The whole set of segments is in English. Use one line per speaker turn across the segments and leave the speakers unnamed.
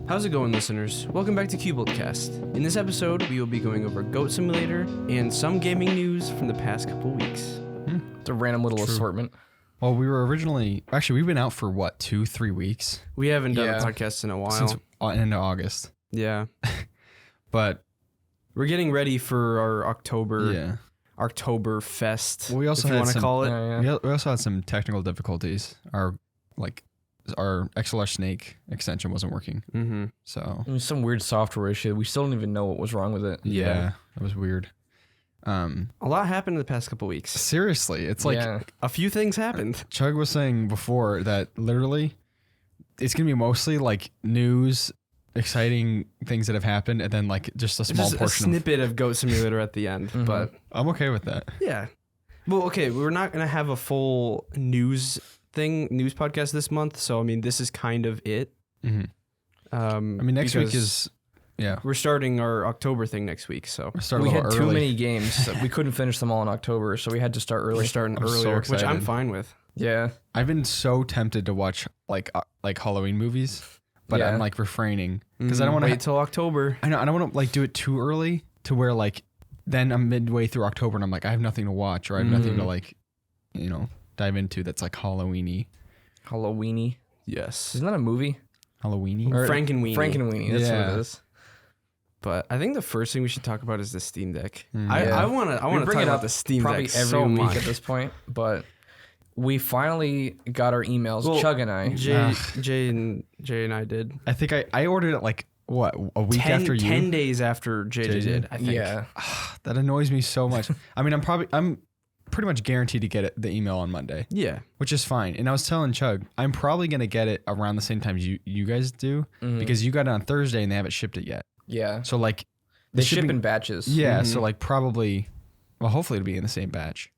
How's it going, listeners? Welcome back to CuboldCast. In this episode, we will be going over Goat Simulator and some gaming news from the past couple weeks.
It's a random little assortment.
Well, we were originally... Actually, we've been out for, 2-3 weeks?
We haven't done a podcast in a while.
Since end of August.
Yeah.
But...
We're getting ready for our October Fest,
well, we also
if you want to call it.
We also had some technical difficulties. Our XLR Snake extension wasn't working.
Mm-hmm.
So...
It was some weird software issue. We still don't even know what was wrong with it.
Yeah. That was weird.
A lot happened in the past couple weeks.
Seriously, it's like
a few things happened.
Chug was saying before that literally it's going to be mostly like news, exciting things that have happened, and then like just a small portion.
A snippet of Goat Simulator at the end, but
I'm okay with that.
Yeah. Well, okay, we're not going to have a full news podcast this month, so I mean, this is kind of it.
Mm-hmm. I mean, next week is... Yeah,
we're starting our October thing next week, so
we had too many games. So we couldn't finish them all in October, so we had to start early.
We're starting earlier, which I'm fine with.
Yeah,
I've been so tempted to watch like Halloween movies, but I'm like refraining because I don't want to
wait till October.
I don't want to like do it too early to where like then I'm midway through October and I'm like I have nothing to watch or I have nothing to like dive into that's like Halloweeny.
Halloweeny.
Yes,
isn't that a movie?
Halloweeny.
Frankenweenie. That's what it is.
But I think the first thing we should talk about is the Steam Deck.
I
want to talk about the Steam
Deck
probably
every week at this point. But we finally got our emails. Well, Chug and I,
Jay and I did.
I think I ordered it like a week after you.
10 days after JJ did. I think.
Yeah,
that annoys me so much. I mean, I'm pretty much guaranteed to get the email on Monday.
Yeah,
which is fine. And I was telling Chug, I'm probably gonna get it around the same time you guys do because you got it on Thursday and they haven't shipped it yet.
Yeah.
So like
they ship in batches.
Yeah. So like probably, well, hopefully it'll be in the same batch.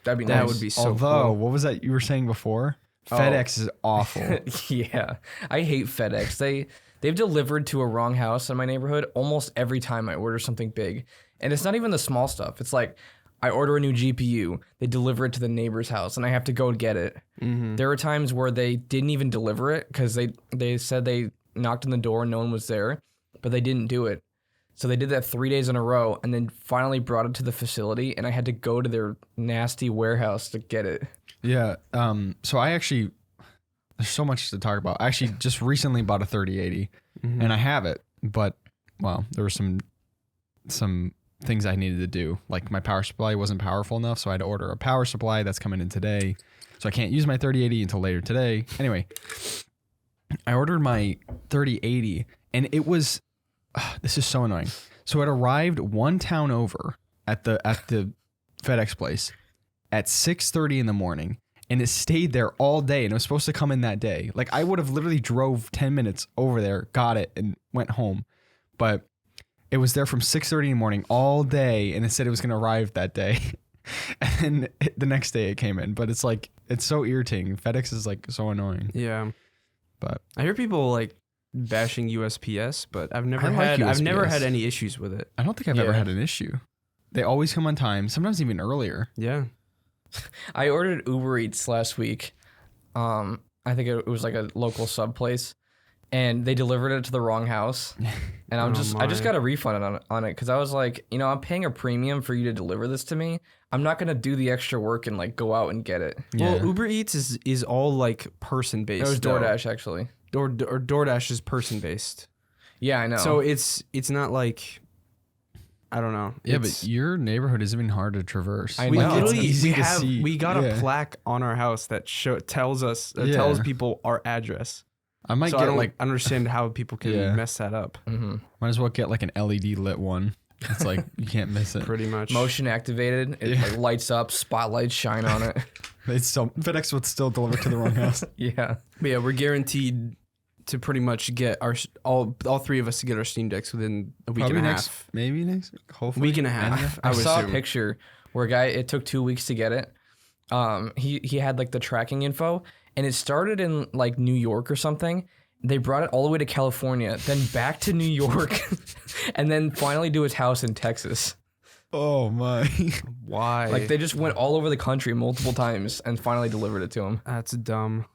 That'd be nice.
That would be so
Although,
cool.
What was that you were saying before? FedEx is awful.
Yeah. I hate FedEx. They've delivered to a wrong house in my neighborhood almost every time I order something big. And it's not even the small stuff. It's like I order a new GPU, they deliver it to the neighbor's house, and I have to go get it. There were times where they didn't even deliver it because they said they knocked on the door and no one was there. But they didn't do it. So they did that 3 days in a row and then finally brought it to the facility and I had to go to their nasty warehouse to get it.
Yeah. So I actually, there's so much to talk about. I actually just recently bought a 3080 and I have it, but well, there were some things I needed to do. Like my power supply wasn't powerful enough, so I had to order a power supply that's coming in today. So I can't use my 3080 until later today. Anyway, I ordered my 3080 and it was... this is so annoying. So it arrived one town over at the FedEx place at 6:30 in the morning, and it stayed there all day. And it was supposed to come in that day. Like I would have literally drove 10 minutes over there, got it, and went home. But it was there from 6:30 in the morning all day, and it said it was going to arrive that day. And then the next day it came in. But it's like it's so irritating. FedEx is like so annoying.
Yeah,
but
I hear people like bashing USPS, but I've never had any issues with it.
I don't think I've ever had an issue. They always come on time, sometimes even earlier.
Yeah.
I ordered Uber Eats last week. I think it was like a local sub place, and they delivered it to the wrong house. And I just got a refund on it because I was like, I'm paying a premium for you to deliver this to me. I'm not gonna do the extra work and like go out and get it.
Well, Uber Eats is all like person based.
It was DoorDash actually.
Or DoorDash is person based.
Yeah, I know.
So it's not like, I don't know.
Yeah, but your neighborhood is even hard to traverse.
I know.
We got a plaque on our house that tells people our address.
I might
understand how people can mess that up.
Might as well get like an LED lit one. It's like you can't miss it.
Pretty much.
Motion activated. It like lights up. Spotlights shine on it.
FedEx would still deliver to the wrong house.
Yeah. But yeah, we're guaranteed to pretty much get all three of us to get our Steam Decks within a week and a half.
Maybe next, hopefully.
Week and a half.
I saw a picture where a guy, it took 2 weeks to get it. He had like the tracking info, and it started in like New York or something. They brought it all the way to California, then back to New York, and then finally to his house in Texas.
Oh my.
Why?
Like they just went all over the country multiple times and finally delivered it to him.
That's dumb.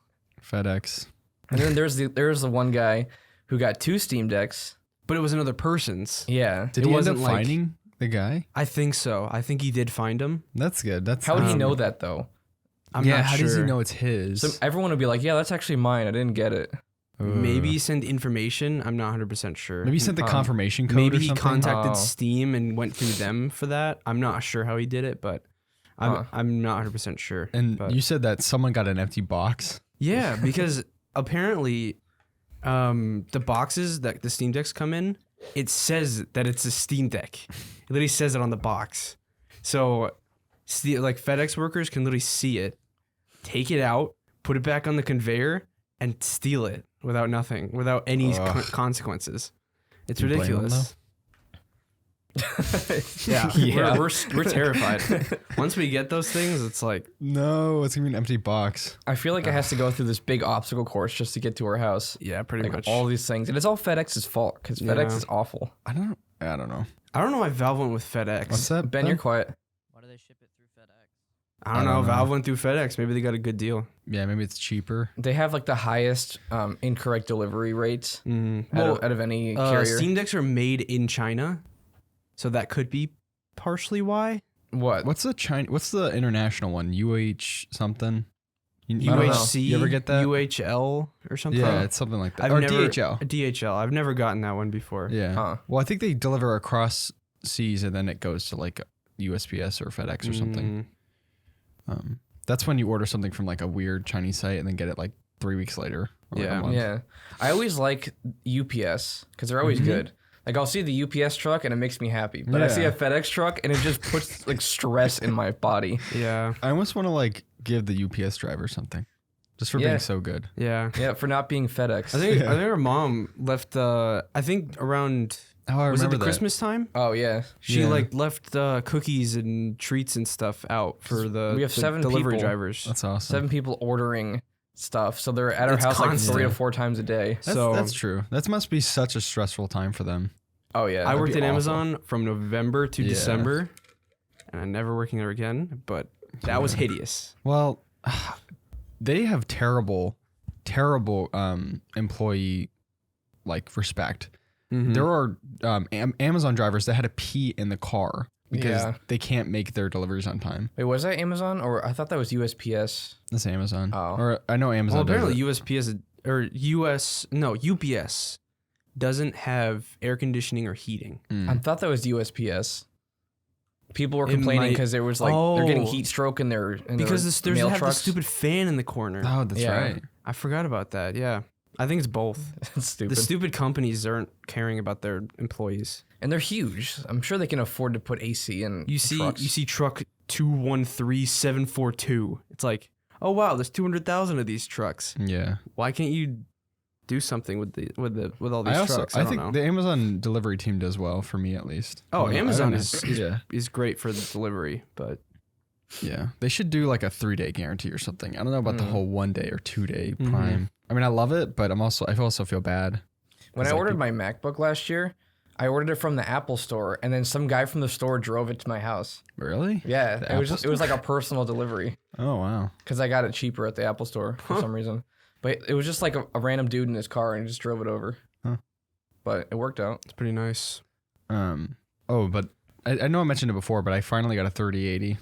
FedEx.
And then there's the one guy who got 2 Steam Decks.
But it was another person's.
Yeah.
Did he end up finding the guy?
I think so. I think he did find him.
That's good. That's
How would he know that though?
I'm not
how
sure.
does he know it's his?
So everyone would be like, yeah, that's actually mine. I didn't get it.
Maybe send information. I'm not 100% sure.
Maybe he sent the confirmation code
Maybe
or
he
something.
contacted Steam and went through them for that. I'm not sure how he did it, but I'm not 100% sure.
And
but.
you said that someone got an empty box.
Yeah, because apparently the boxes that the Steam Decks come in, it says that it's a Steam Deck. It literally says it on the box. So like FedEx workers can literally see it, take it out, put it back on the conveyor, and steal it without any consequences. It's
You blame
ridiculous.
them,
Yeah, We're terrified. Once we get those things, it's like
No, it's gonna be an empty box.
I feel like it has to go through this big obstacle course just to get to our house.
yeah, pretty
Like
much.
all these things, and it's all FedEx's fault because FedEx is awful.
I don't know.
I don't know why Valve went with FedEx.
What's that?
Ben, you're quiet.
Why do they ship it through FedEx?
I don't know. Valve went through FedEx. Maybe they got a good deal.
Yeah, maybe it's cheaper.
They have like the highest incorrect delivery rates
Well,
out of any carrier.
Steam Decks are made in China, so that could be partially why.
What?
What's the international one? UH something? I don't know.
UHC,
You ever get that?
UHL or something?
Yeah, it's something like that.
I've
or
never,
DHL.
DHL. I've never gotten that one before.
Yeah.
Huh.
Well, I think they deliver across seas and then it goes to like USPS or FedEx or something. That's when you order something from like a weird Chinese site and then get it like 3 weeks later. Or like a month.
Yeah. I always like UPS because they're always good. Like I'll see the UPS truck and it makes me happy, but I see a FedEx truck and it just puts like stress in my body.
Yeah.
I almost want to like give the UPS driver something, just for being so good.
Yeah.
Yeah, for not being FedEx.
I think her mom left. I think around.
Oh, I
Was it
remember
the
that.
Christmas time?
Oh yeah.
She
Yeah.
like left cookies and treats and stuff out for the
we have
the
7
delivery
people.
drivers.
That's awesome.
7 people ordering stuff, so they're at our
It's
house
constant.
like 3 to 4 times a day.
That's true. That must be such a stressful time for them.
Oh yeah.
I worked
that'd
at
be awful.
Amazon from November to December, and I'm never working there again. But that was hideous.
Well, they have terrible employee like respect. There are Amazon drivers that had to pee in the car because they can't make their deliveries on time.
Wait, was that Amazon or I thought that was USPS?
That's Amazon.
Oh.
Or I know Amazon.
Well, apparently
does it.
UPS doesn't have air conditioning or heating.
I thought that was USPS. People were
It
complaining
might-
because there was like they're getting
Oh.
heat stroke in their
Because there's
mail
have the
trucks.
stupid fan in the corner.
Oh, that's
Yeah.
right.
I forgot about that. Yeah, I think it's both.
It's stupid.
The stupid companies aren't caring about their employees.
And they're huge. I'm sure they can afford to put AC in
You see
trucks.
truck 213742. It's like, oh wow, there's 200,000 of these trucks.
Yeah.
Why can't you do something with all these trucks?
I
don't
think
know.
the Amazon delivery team does well for me at least.
Oh,
I don't
Amazon
know.
is great for the delivery, but
Yeah. They should do like a 3-day guarantee or something. I don't know about the whole 1 day or 2-day Prime. I mean, I love it, but I also feel bad.
When I
like
ordered my MacBook last year, I ordered it from the Apple store, and then some guy from the store drove it to my house.
Really?
Yeah,
The
it was like a personal delivery
Oh, wow.
because I got it cheaper at the Apple store for some reason. But it was just like a random dude in his car, and he just drove it over.
Huh.
But it worked out.
it's pretty nice.
But I know I mentioned it before, but I finally got a 3080.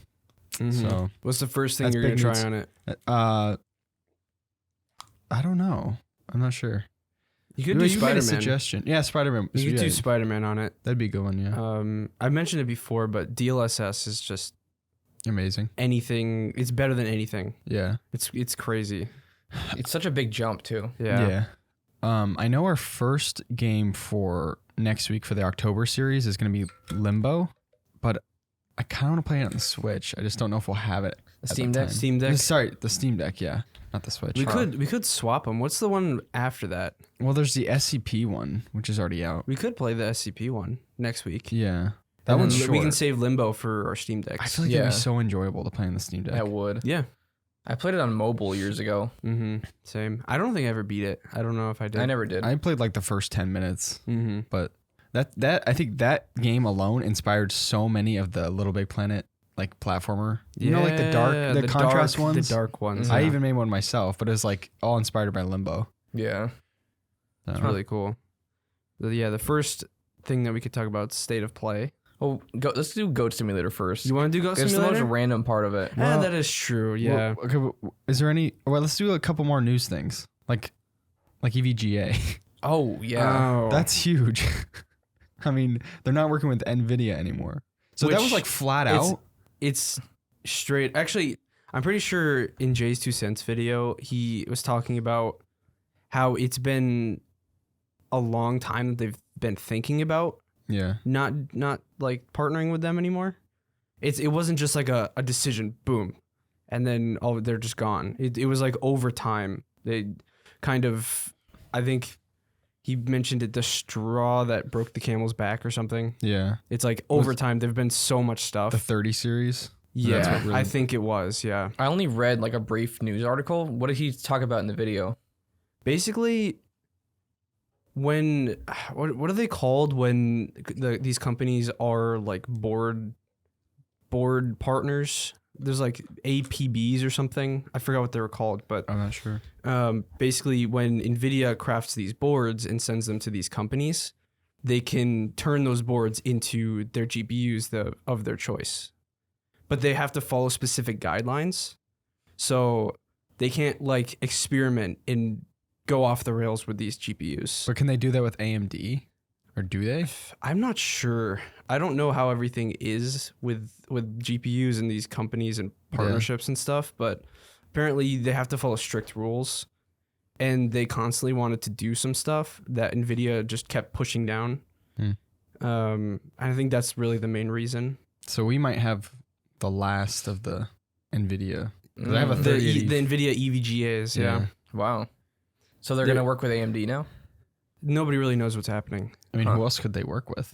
So
What's the first thing
That's
you're gonna
big
try
news.
on it?
I don't know. I'm not sure.
You could
Well,
do
you made a
Spider-Man.
suggestion. Yeah, Spider-Man.
You could
Yeah,
do Spider-Man on it.
that'd be a good one, yeah.
I mentioned it before, but DLSS is just
Amazing.
anything. It's better than anything.
Yeah.
It's crazy.
It's such a big jump too.
Yeah.
I know our first game for next week for the October series is going to be Limbo, but I kind of want to play it on the Switch. I just don't know if we'll have it.
The
at
Steam
that
Deck?
time.
Steam Deck?
Sorry, the Steam Deck, yeah. Not the Switch.
We could swap them. What's the one after that?
Well, there's the SCP one, which is already out.
We could play the SCP one next week.
Yeah. That
And
one's
then
short.
we can save Limbo for our Steam Decks.
I feel like it'd
Yeah.
be so enjoyable to play on the Steam Deck.
I would.
Yeah.
I played it on mobile years ago.
Same. I don't think I ever beat it. I don't know if I did.
I never did.
I played like the first 10 minutes,
Mm-hmm.
but that I think that game alone inspired so many of the Little Big Planet like platformer. You know, like the contrast ones.
The dark ones.
I
yeah.
even made one myself, but it was like all inspired by Limbo.
yeah.
It's really cool. The first thing that we could talk about is state of play.
Oh, let's do Goat Simulator first.
You want to do Goat
It's the
Simulator?
most random part of it.
Yeah, that is true. Yeah.
Well, okay, is there any? Well, let's do a couple more news things, like EVGA.
Oh, yeah.
Oh.
That's huge. I mean, they're not working with NVIDIA anymore. So that was
Which
like flat
it's-
out.
It's straight. Actually, I'm pretty sure in Jay's 2 cents video, he was talking about how it's been a long time that they've been thinking about
Yeah.
not like partnering with them anymore. It wasn't just like a decision, boom, and then they're just gone. It was like over time. They kind of, I think he mentioned it, the straw that broke the camel's back or something.
Yeah.
It's like over time there've been so much stuff.
The 30 series.
Yeah,
That's what really-
I think it was. Yeah,
I only read like a brief news article. What did he talk about in the video?
basically, when what are they called when these companies are like board partners? There's like APBs or something. I forgot what they were called, but
I'm not sure.
basically when NVIDIA crafts these boards and sends them to these companies, they can turn those boards into their GPUs of their choice. But they have to follow specific guidelines. So they can't like experiment and go off the rails with these GPUs.
But can they do that with AMD? Or do they?
I'm not sure. I don't know how everything is with GPUs and these companies and partnerships and stuff, but apparently they have to follow strict rules. And they constantly wanted to do some stuff that NVIDIA just kept pushing down. I think that's really the main reason.
So we might have the last of the NVIDIA. 'Cause I have a 3080.
The NVIDIA EVGAs, yeah.
Wow. So they're
They're-
going to work with AMD now?
Nobody really knows what's happening.
I mean, who else could they work with?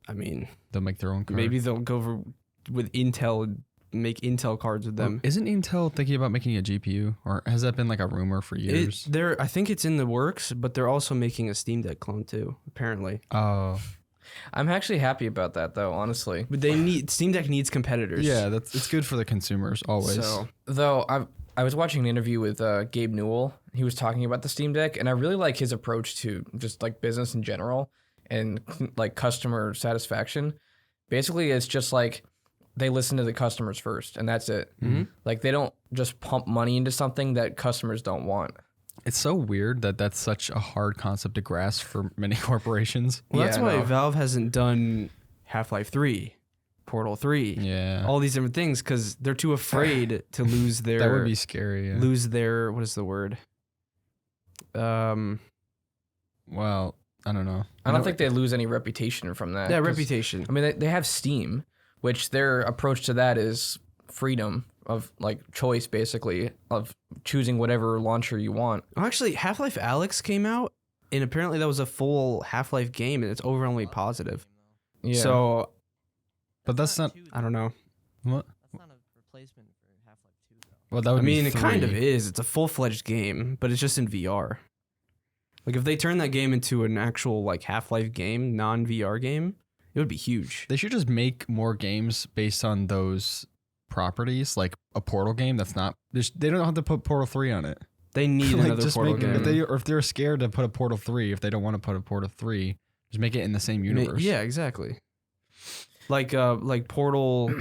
I mean,
They'll make their own card.
maybe they'll go with Intel and make Intel cards with them.
Isn't Intel thinking about making a GPU? Or has that been like a rumor for years?
I think it's in the works, but they're also making a Steam Deck clone too, apparently.
Oh.
I'm actually happy about that, though, honestly.
But Steam Deck needs competitors.
Yeah, it's good for the consumers, always.
So
Though I was watching an interview with Gabe Newell. He was talking about the Steam Deck, and I really like his approach to just like business in general and like customer satisfaction. Basically, it's just like they listen to the customers first, and that's it. Like they don't just pump money into something that customers don't want.
It's so weird that that's such a hard concept to grasp for many corporations.
well, that's
Yeah,
why
no.
Valve hasn't done Half-Life 3, Portal 3,
Yeah.
all these different things because they're too afraid to lose their
That would be scary. Yeah.
lose their what is the word?
Well, I don't know.
I don't think they lose any reputation from that.
Yeah,
'cause-
reputation.
I mean, they have Steam, which their approach to that is freedom of like choice, basically, of choosing whatever launcher you want.
Oh, actually, Half-Life Alyx came out, and apparently that was a full Half-Life game, and it's overwhelmingly positive.
Yeah.
So
But that's not.
I don't know.
What?
That's not a replacement for Half-Life 2, though.
Well, that would
I mean,
be
it kind of
3.
is. It's a full-fledged game, but it's just in VR. Like if they turn that game into an actual like Half-Life game, non-VR game, it would be huge.
They should just make more games based on those properties, like a Portal game that's not. They don't have to put Portal 3 on it.
They need
Like,
another
just
Portal
make,
game.
if they're scared to put a Portal 3, if they don't want to put a Portal 3, just make it in the same universe.
Yeah, exactly. Like Portal,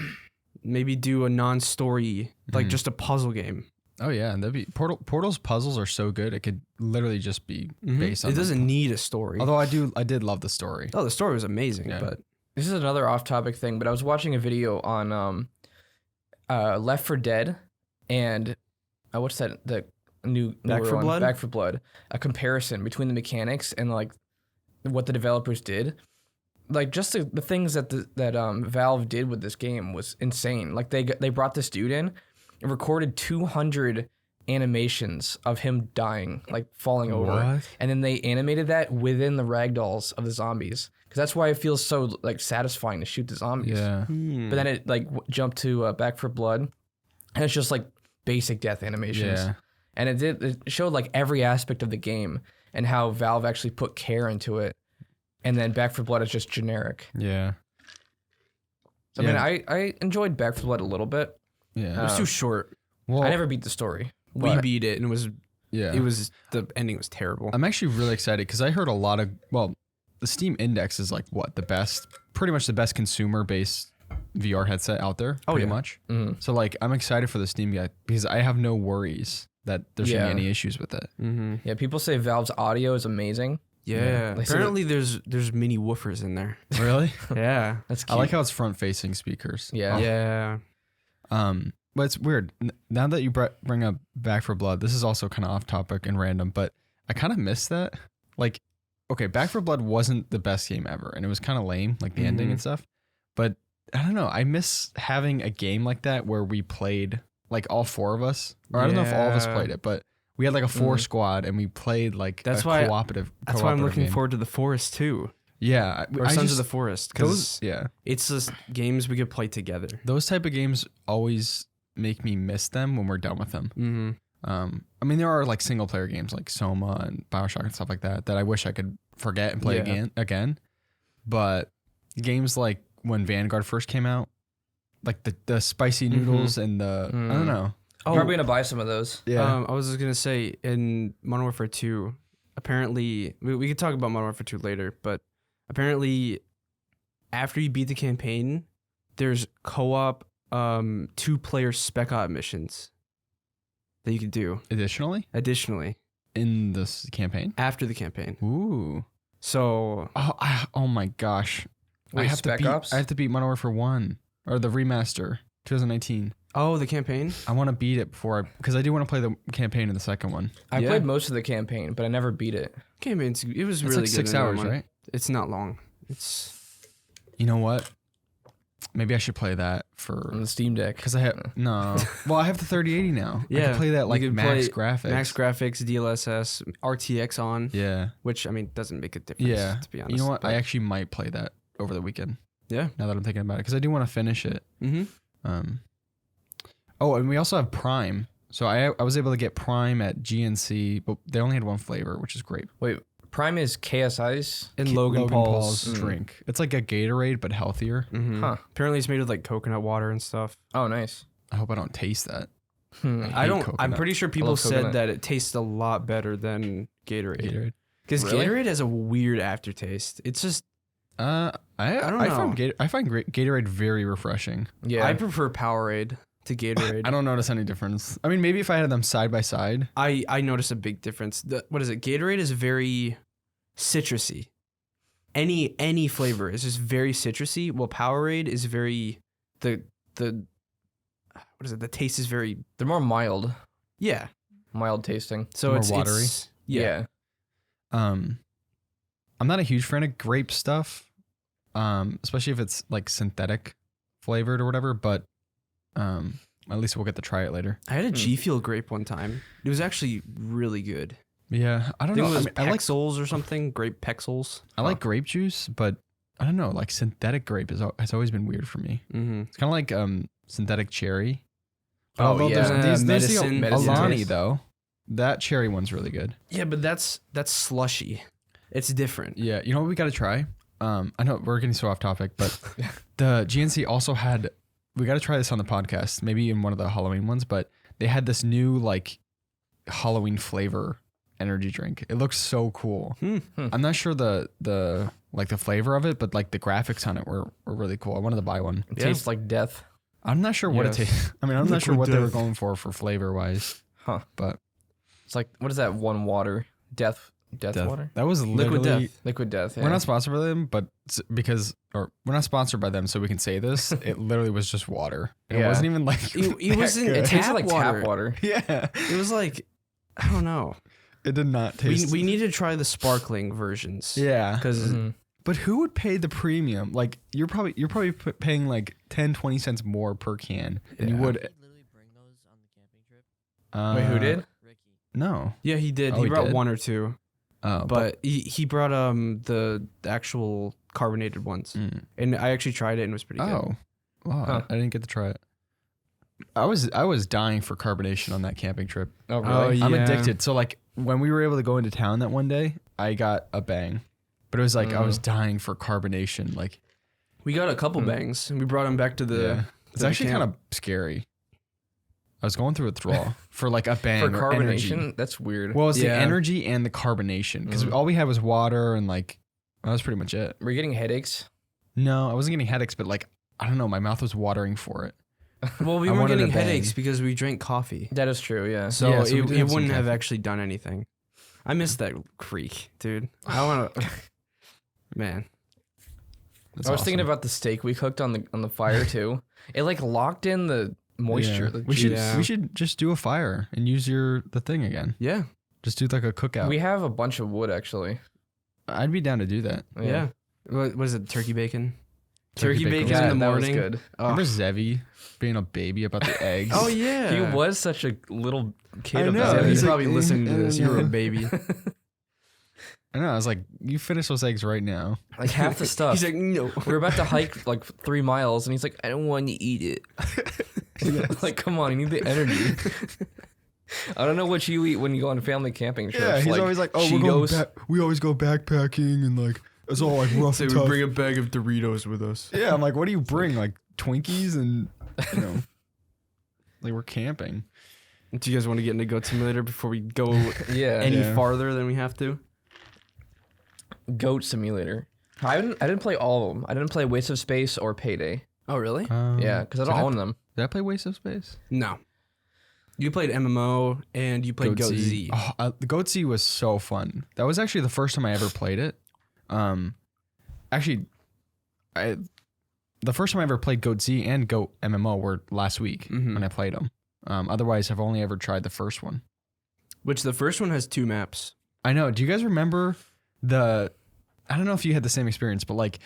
maybe do a non-story, like
Mhm.
just a puzzle game.
Oh yeah, and that'd be Portal's puzzles are so good. It could literally just be based on.
It doesn't need a story.
Although I did love the story.
Oh, the story was amazing,
Yeah.
but
this is another off-topic thing, but I was watching a video on Left 4 Dead and what's that? The newer
Back 4
one,
Blood?
Back 4 Blood. A comparison between the mechanics and like what the developers did. Like just the things that Valve did with this game was insane. Like they brought this dude in and recorded 200 animations of him dying, like falling over,
What?
and then they animated that within the ragdolls of the zombies. Because that's why it feels so like satisfying to shoot the zombies.
Yeah.
But then it like jumped to Back 4 Blood, and it's just like basic death animations.
Yeah.
And it showed like every aspect of the game and how Valve actually put care into it. And then Back 4 Blood is just generic.
Yeah.
So,
Yeah.
I mean, I enjoyed Back 4 Blood a little bit.
Yeah.
it was too short.
Well,
I never beat the story.
We
but-
beat it, and it was
Yeah.
the ending was terrible.
I'm actually really excited because I heard a lot of, the Steam Index is like pretty much the best consumer based VR headset out there.
Oh,
pretty
yeah.
much.
Mm-hmm.
So like I'm excited for the Steam guy because I have no worries that there's gonna be any issues with it.
Mm-hmm.
Yeah, people say Valve's audio is amazing.
Yeah.
They said
Apparently, there's mini woofers in there.
Really?
Yeah.
That's
I
cute.
like how it's front facing speakers.
Yeah.
Yeah.
But it's weird. Now that you bring up Back for Blood, this is also kind of off topic and random, but I kind of miss that. Like, okay, Back for Blood wasn't the best game ever, and it was kind of lame, like the ending and stuff. But I don't know. I miss having a game like that where we played like all four of us, or I don't know if all of us
Yeah.
played it, but we had like a 4 squad and we played like
That's
a
why-
cooperative.
That's why I'm looking
game.
forward to the Forest too,
Yeah,
or Sons of the Forest, because
yeah.
it's just games we could play together.
Those type of games always make me miss them when we're done with them.
Mm-hmm.
I mean, there are like single player games like Soma and BioShock and stuff like that I wish I could forget and play
Yeah.
again. But games like when Vanguard first came out, like the spicy noodles and the I don't know.
I'm probably gonna buy some of those.
Yeah.
I was just gonna say in Modern Warfare 2, apparently we could talk about Modern Warfare 2 later, but apparently after you beat the campaign, there's co-op 2-player spec op missions that you can do
Additionally, in this campaign.
after the campaign.
Ooh.
So
Oh my gosh.
Wait, Spec Ops?
I have to beat Modern Warfare 1 or the remaster 2019.
the campaign.
I want to beat it because I do want to play the campaign in the second one.
I
Yeah.
played most of the campaign, but I never beat it.
Campaign's it was
It's
really
like
good.
6
in that
hours,
one.
right?
It's not long. It's
You know what? Maybe I should play that
On the Steam Deck.
because I have no. Well, I have the 3080 now. I
Yeah,
can play that
you
like
could
max
play
graphics.
max graphics, DLSS, RTX on,
Yeah,
which I mean doesn't make a difference.
yeah.
To be honest,
You know what?
but-
I actually might play that over the weekend.
yeah.
Now that I'm thinking about it, because I do want to finish it.
Mm-hmm.
Oh, and we also have Prime. So I was able to get Prime at GNC, but they only had one flavor, which is great.
Wait, Prime is KSI's?
And Logan Paul's.
drink. It's like a Gatorade, but healthier.
Mm-hmm.
Huh.
Apparently, it's made with like coconut water and stuff.
Oh, nice.
I hope I don't taste that.
I
hate
don't. I'm
coconut.
pretty sure people
love
said
coconut.
that it tastes a lot better than Gatorade.
Gatorade.
Because
Really?
Gatorade has a weird aftertaste. It's just
I
don't
I find Gatorade very refreshing.
Yeah.
I prefer Powerade to Gatorade.
I don't notice any difference. I mean, maybe if I had them side by side.
I notice a big difference. What is it? Gatorade is very citrusy. Any flavor is just very citrusy. While Powerade is very the what is it? The taste is very
They're more mild tasting.
so
More
it's
watery?
Yeah.
I'm not a huge fan of grape stuff, especially if it's like synthetic flavored or whatever. But at least we'll get to try it later.
I had a G Fuel grape one time. It was actually really good.
Yeah, I
I
don't
think
know.
it was
I like
Pexels or something. Grape Pexels.
I like grape juice, but I don't know. Like synthetic grape has always been weird for me.
Mm-hmm.
It's kind of like synthetic cherry.
Oh,
Although
yeah.
there's
Medicine
Alani
taste.
though. That cherry one's really good.
Yeah, but that's slushy. It's different.
Yeah, you know what we got to try? I know we're getting so off topic, but the GNC also had. We got to try this on the podcast, maybe in one of the Halloween ones. But they had this new like Halloween flavor energy drink. It looks so cool. I'm not sure the like the flavor of it, but like the graphics on it were really cool. I wanted to buy one.
It
Yeah.
tastes like death.
I'm not sure what it
Yes.
tastes. I mean, I'm not sure
Liquid
what they were
death.
going for flavor wise.
Huh.
But
It's like, what is that one water? Death water?
that was
Liquid
literally.
death.
Liquid death. Yeah.
We're not sponsored by them, but we're not sponsored by them, so we can say this. It literally was just water. It
Yeah.
wasn't even like
It wasn't.
that
It
good.
tasted like
water.
tap water.
Yeah,
It was like I don't know.
it did not taste.
We need to try the sparkling versions.
yeah,
Because
Mhm.
but who would pay the premium? Like you're probably paying like 10-20 cents more per can than you
Yeah.
would.
Did he literally bring those on the camping trip?
Wait, who did?
Ricky.
No.
yeah, he did.
Oh,
he
he
brought
did?
one or two,
Oh,
but he brought the actual carbonated ones,
Mm.
and I actually tried it and it was pretty good.
Oh, wow,
Huh.
I didn't get to try it. I was dying for carbonation on that camping trip.
Oh,
Oh,
really?
yeah.
I'm addicted. So like when we were able to go into town that one day, I got a bang. But it was like I was dying for carbonation. Like
We got a couple bangs, and we brought them back to the.
yeah. It's
the
actually
camp.
kind of scary. I was going through withdrawal for like a bang
For
or
carbonation,
energy.
that's weird.
Well, it's the
Yeah.
energy and the carbonation because all we had was water and like that was pretty much it.
Were you getting headaches?
No, I wasn't getting headaches, but like I don't know, my mouth was watering for it.
Well, we
I
weren't
wanted
getting
a bang.
headaches because we drank coffee.
That is true, yeah.
So,
Yeah, so we
it,
did
it
have some
wouldn't have
caffeine.
actually done anything. I miss that creek, dude. I want to. Man.
That's
I was
awesome.
thinking about the steak we cooked on the fire too. It like locked in the moisture.
Yeah.
The
We should
Yeah.
we should just do a fire and use the thing again.
Yeah.
Just do like a cookout.
We have a bunch of wood actually.
I'd be down to do that.
Yeah. What is it? Turkey bacon? Turkey bacon
Yeah,
in the
that
morning.
was good.
Oh.
Remember Zevi being a baby about the eggs?
Oh, yeah.
He was such a little kid.
I know,
about
Yeah,
it.
he's
he's like,
probably listening to this. You were a
yeah.
baby.
I know. I was like, you finish those eggs right now.
like half the stuff.
He's like, no.
We were about to hike like 3 miles, and he's like, "I don't want to eat it." Like, come on, you need the energy. I don't know what you eat when you go on family camping trips.
Yeah, he's always like, oh,
Cheetos.
we always go backpacking and like it's all like rough
So
and
we
tough.
bring a bag of Doritos with us.
Yeah, I'm like, what do you bring? Like Twinkies and you know, like we're camping.
Do you guys want to get into Goat Simulator before we go
Yeah,
any
Yeah.
farther than we have to?
Goat Simulator. I didn't play all of them. I didn't play Waste of Space or Payday.
Oh, really?
Yeah, because I don't own them.
Did I play Waste of Space?
No. You played MMO and you played Goat Z.
Oh, the Goat Z was so fun. That was actually the first time I ever played it. Actually, the first time I ever played Goat Z and Goat MMO were last week
Mhm.
when I played them. Otherwise, I've only ever tried the first one.
Which the first one has 2 maps.
I know. Do you guys remember I don't know if you had the same experience, but like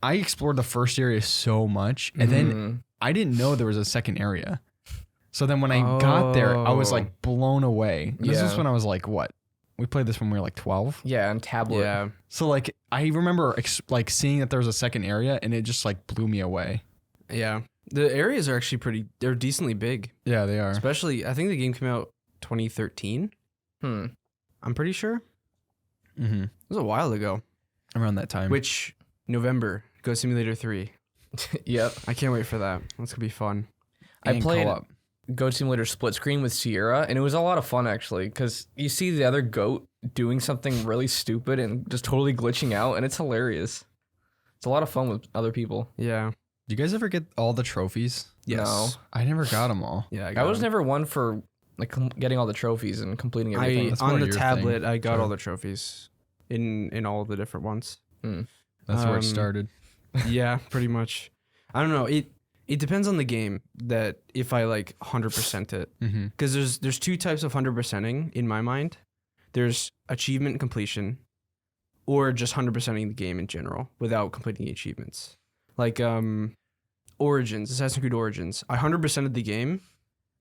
I explored the first area so much and then I didn't know there was a second area. So then when I got there, I was
Oh.
like blown away. This is
Yeah.
when I was like, what? We played this when we were like 12.
Yeah, on tablet.
Yeah.
So like I remember like seeing that there was a second area and it just like blew me away.
Yeah. The areas are actually they're decently big.
Yeah, they are.
Especially, I think the game came out 2013. I'm pretty sure.
Mm-hmm.
It was a while ago.
Around that time.
Which, November, Goat Simulator 3.
Yep.
I can't wait for that. That's going to be fun.
I
And
played
co-op.
Goat Simulator split screen with Sierra, and it was a lot of fun actually, because you see the other goat doing something really stupid and just totally glitching out, and it's hilarious. It's a lot of fun with other people.
Yeah.
Do you guys ever get all the trophies?
Yes.
No.
I never got them all.
Yeah,
I was
them.
never one for like getting all the trophies and completing everything.
That's more
on the
your
tablet,
thing.
I got
Sure.
all the trophies in all the different ones.
That's where it started.
Yeah, pretty much. I don't know. It depends on the game that if I like 100% it.
Mm-hmm.
Because there's 2 types of 100%ing in my mind. There's achievement completion, or just 100%ing the game in general without completing the achievements. Like Origins, Assassin's Creed Origins. I 100%ed the game,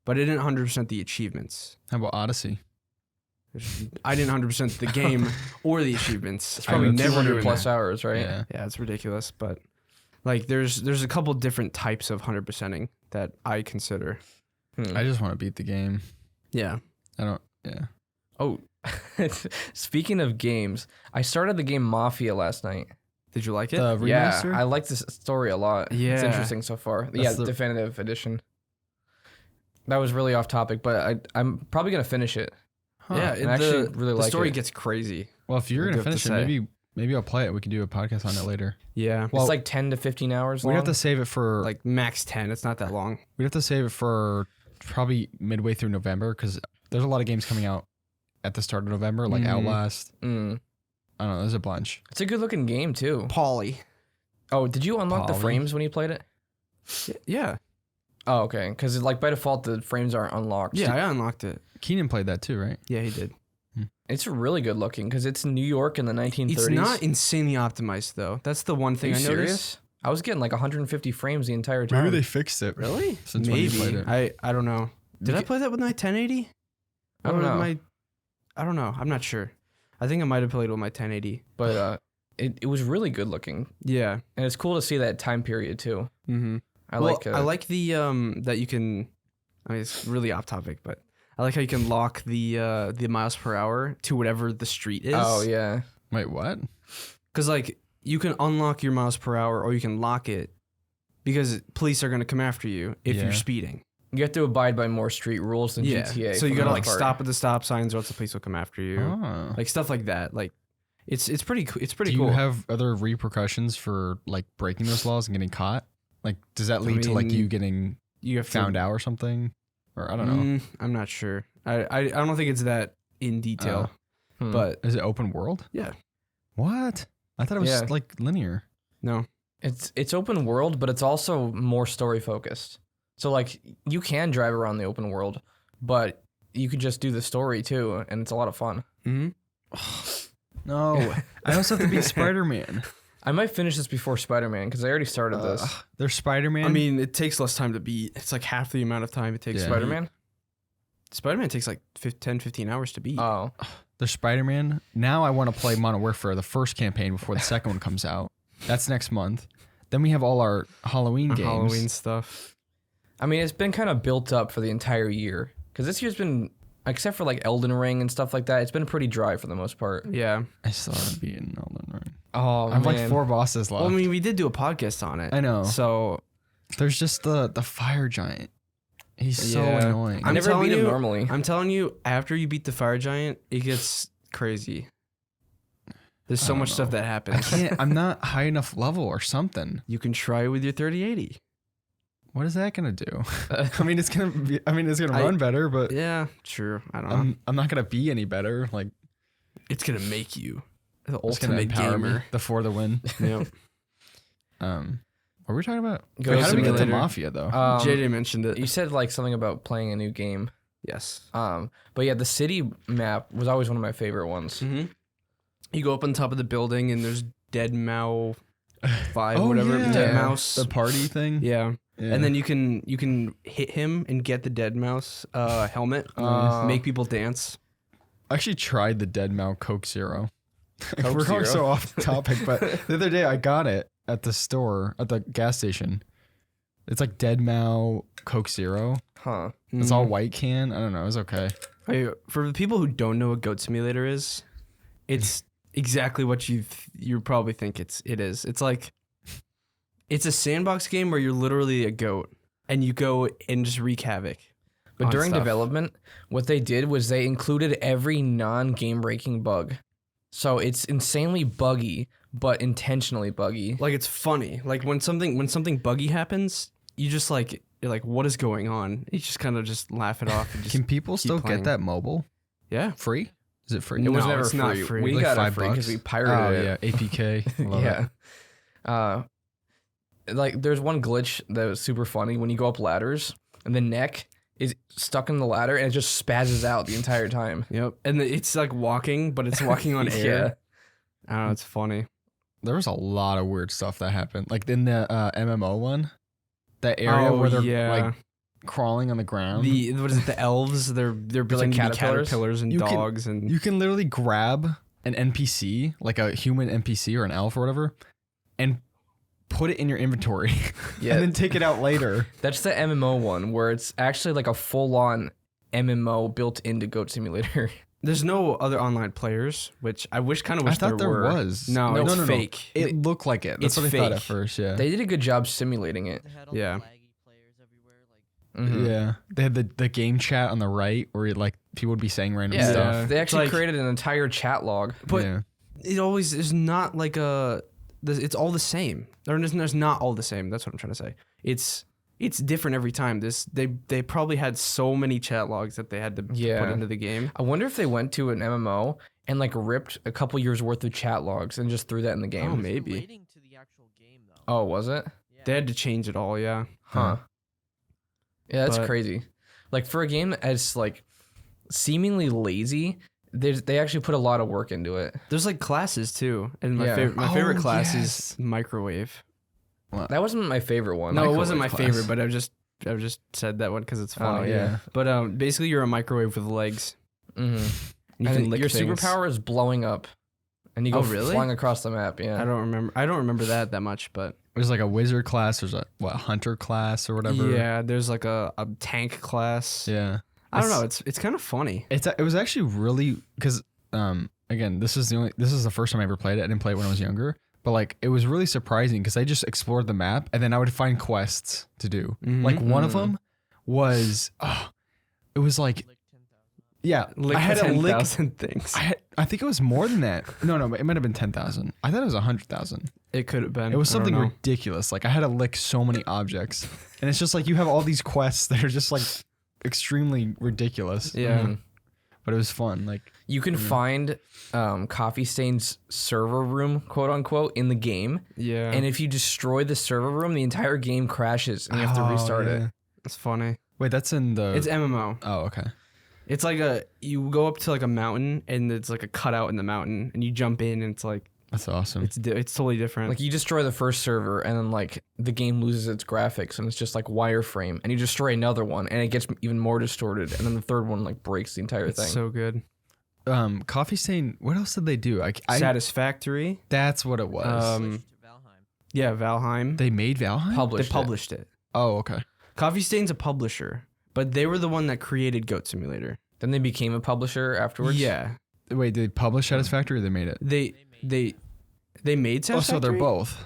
but I didn't 100% the achievements.
How about Odyssey?
I didn't 100% the game or the achievements.
It's probably
I would
never
200
doing
plus
that.
hours, right?
Yeah.
Yeah, it's ridiculous, but like there's a couple different types of 100%ing that I consider.
I just want to beat the game.
Yeah.
I don't. Yeah.
Oh, speaking of games, I started the game Mafia last night.
Did you like it?
The
Yeah,
remaster?
I like this story a lot. It's
Yeah.
interesting so far.
That's
Yeah,
the-
definitive edition. That was really off topic, but I'm probably gonna finish it.
Yeah,
I actually really
the
like
story
it.
gets crazy.
Well, if you're
What
gonna
do you have to
finish it,
say?
maybe I'll play it. We can do a podcast on it later.
Yeah.
Well,
it's like 10 to 15 hours long.
We'd have to save it for
Like max 10. It's not that long.
we'd have to save it for probably midway through November because there's a lot of games coming out at the start of November, like Outlast. I don't know. There's a bunch.
It's a good looking game too.
Polly.
Oh, did you unlock the
Poly?
frames when you played it?
Yeah.
Oh, okay. Because like by default the frames aren't unlocked.
Yeah, I unlocked it.
Keenan played that too, right?
Yeah, he did.
It's really good looking because it's New York in the 1930s.
It's not insanely optimized though. That's the one
Are
thing
you
I noticed.
serious? I was getting like 150 frames the entire time.
fixed it.
Really?
Since when you played
Maybe.
it.
I don't know. Did I play that with my 1080?
I don't
Or with
know.
I don't know. I'm not sure. I think I might have played with my 1080.
But it was really good looking.
Yeah.
And it's cool to see that time period too.
Mm-hmm.
I
I
like
like the that you can. I mean, it's really off topic, but I like how you can lock the miles per hour to whatever the street is.
Oh yeah.
Wait, what?
Because like you can unlock your miles per hour, or you can lock it because police are going to come after you if
Yeah.
you're speeding.
You have to abide by more street rules than GTA.
So you
for the
gotta
most
like
part.
stop at the stop signs, or else the police will come after you.
Oh.
Like stuff like that. Like it's pretty it's pretty
Do
cool.
you have other repercussions for like breaking those laws and getting caught? Like, does that lead to like you getting
you have
found out or something? Or I don't know.
I'm not sure. I don't think it's that in detail. But
Is it open world?
yeah,
What? I thought it was
Yeah.
like linear.
no.
It's open world, but it's also more story focused. So like you can drive around the open world, but you could just do the story too, and it's a lot of fun.
Mm-hmm.
No, I also have to be Spider-Man.
I might finish this before Spider-Man because I already started this.
There's Spider-Man.
I mean, it takes less time to beat. It's like half the amount of time it takes.
Yeah.
to beat.
Spider-Man?
Spider-Man takes like 10, 15 hours to beat.
Oh.
there's Spider-Man. Now I want to play Modern Warfare, the first campaign before the second one comes out. That's next month. Then we have all our Halloween games.
Halloween stuff.
I mean, it's been kind of built up for the entire year because this year's been, except for like Elden Ring and stuff like that, it's been pretty dry for the most part.
Yeah.
I still haven't beaten Elden Ring.
Oh,
I have
man.
like 4 bosses left.
Well, I mean, we did do a podcast on it.
I know.
So
There's just the fire giant. He's so
Yeah.
annoying.
I
I'm
never
telling
beat him
you-
normally.
I'm telling you, after you beat the fire giant, it gets crazy. There's so
I
much
don't
stuff
know.
that
I
happens.
can't. I'm not high enough level or something.
You can try with your 3080.
What is that gonna do? I mean, it's gonna be. I mean, it's gonna
I-
run better, but
Yeah, true. I don't know.
I'm not gonna be any better. Like,
It's gonna make you the
it's gonna
ultimate
empower me
gamer.
for the win.
Yeah.
What were we talking about?
Ghost
How did we get to
Simulator.
Mafia though?
JJ mentioned it.
You said like something about playing a new game.
Yes.
But yeah, the city map was always one of my favorite ones.
Mm-hmm. You go up on top of the building and there's Dead Mouse 5,
Oh,
whatever.
yeah.
Dead Mouse.
the party thing.
Yeah.
Yeah.
And then you can hit him and get the Dead Mouse helmet. Make people dance.
I actually tried the Dead Mouse Coke Zero.
Coke
We're going
Zero?
so off topic, but the other day I got it at the store at the gas station. It's like Dead Mouse Coke Zero.
Huh.
It's all white can. I don't know. It was okay.
For the people who don't know what Goat Simulator is, it's exactly what you probably think it is. It's like it's a sandbox game where you're literally a goat and you go and just wreak havoc.
But
on
during
stuff.
development, what they did was they included every non-game breaking bug. So it's insanely buggy, but intentionally buggy.
Like it's funny. Like when something buggy happens, you just like you're like, what is going on? You just kind of just laugh it off and just
Can people still
playing.
get that mobile
yeah.
free? Is it free?
It was
No,
never
it's
free.
not free.
We
Like
got it free
$5?
because we
Oh
pirated
yeah,
it.
APK. Love
Yeah.
it.
Like there's one glitch that was super funny when you go up ladders and the neck is stuck in the ladder and it just spazzes out the entire time.
Yep. And it's like walking, but it's walking on air.
Yeah.
I don't know, it's funny.
There was a lot of weird stuff that happened. Like in the MMO one, that area
Oh,
where they're
yeah.
like crawling on the ground.
The what is it? The elves? They're pretending to be
caterpillars?
caterpillars and
You can-
dogs and
You can literally grab an NPC, like a human NPC or an elf or whatever, and put it in your inventory
Yeah.
and then take it out later.
That's the MMO one where it's actually like a full-on MMO built into Goat Simulator.
there's no other online players, which I wish
I
wish
thought there
were.
was.
No,
No,
it's
no, no.
fake.
It looked like it. That's
It's
what I thought at
fake.
first, yeah.
They did a good job simulating it.
They had all
Yeah.
the laggy players everywhere. Like,
Mhm.
Yeah. They had the game chat on the right where like people would be saying random
Yeah,
stuff.
they actually
Like-
created an entire chat log.
But
yeah.
it always is not like it's all the same. There's not all the same. That's what I'm trying to say. It's different every time. They probably had so many chat logs that they had to put
Yeah.
into the game.
I wonder if they went to an MMO and like ripped a couple years worth of chat logs and just threw that in the game.
Oh, maybe.
relating to the actual game though.
Oh, was it?
Yeah.
They had to change it all. Yeah.
Huh. Yeah, that's
But-
crazy. Like for a game as like seemingly lazy, they actually put a lot of work into it.
There's like classes too, and my
Yeah.
favorite
Oh,
class
yes.
is microwave.
That wasn't my favorite one.
No, it wasn't my
Microwave class.
favorite, but I just said that one because it's
Oh,
funny.
yeah.
But basically, you're a microwave with legs.
Mm-hmm.
You can lick
your
things.
superpower is blowing up, and you go
Oh, really?
flying across the map. Yeah.
I don't remember that much, but
There's like a wizard class. There's a hunter class or whatever.
yeah, there's like a tank class.
Yeah.
I don't know. It's kind of funny.
It was actually really because again this is the first time I ever played it. I didn't play it when I was younger, but like it was really surprising because I just explored the map and then I would find quests to do.
Mhm.
Like one of them was it was like
Like 10,000.
yeah,
Like
I had to lick
10,000 things.
I think it was more than that. No, it might have been 10,000. I thought it was 100,000.
It could have been.
It was
I don't
something
know.
ridiculous. Like I had to lick so many objects, and it's just like you have all these quests that are just like extremely ridiculous.
Yeah.
Mhm.
But it was fun. Like
You can find Coffee Stain's server room, quote unquote, in the game.
Yeah.
And if you destroy the server room, the entire game crashes and you have to
Oh,
restart
yeah.
it.
It's funny.
Wait, that's in the.
It's MMO.
Oh, okay.
It's like you go up to like a mountain and it's like a cutout in the mountain and you jump in and it's like
That's awesome.
it's totally different.
Like you destroy the first server and then like the game loses its graphics and it's just like wireframe, and you destroy another one and it gets even more distorted, and then the third one like breaks the entire
it's
thing.
so good.
Coffee Stain. What else did they do? I
Satisfactory.
That's what it was.
Switched to Valheim.
Yeah, Valheim.
They made Valheim.
Published
They published it.
Oh, okay.
Coffee Stain's a publisher, but they were the one that created Goat Simulator.
Then they became a publisher afterwards.
Yeah.
Wait, did they publish Satisfactory or they made it?
They made
Oh,
Satisfactory.
so they're both.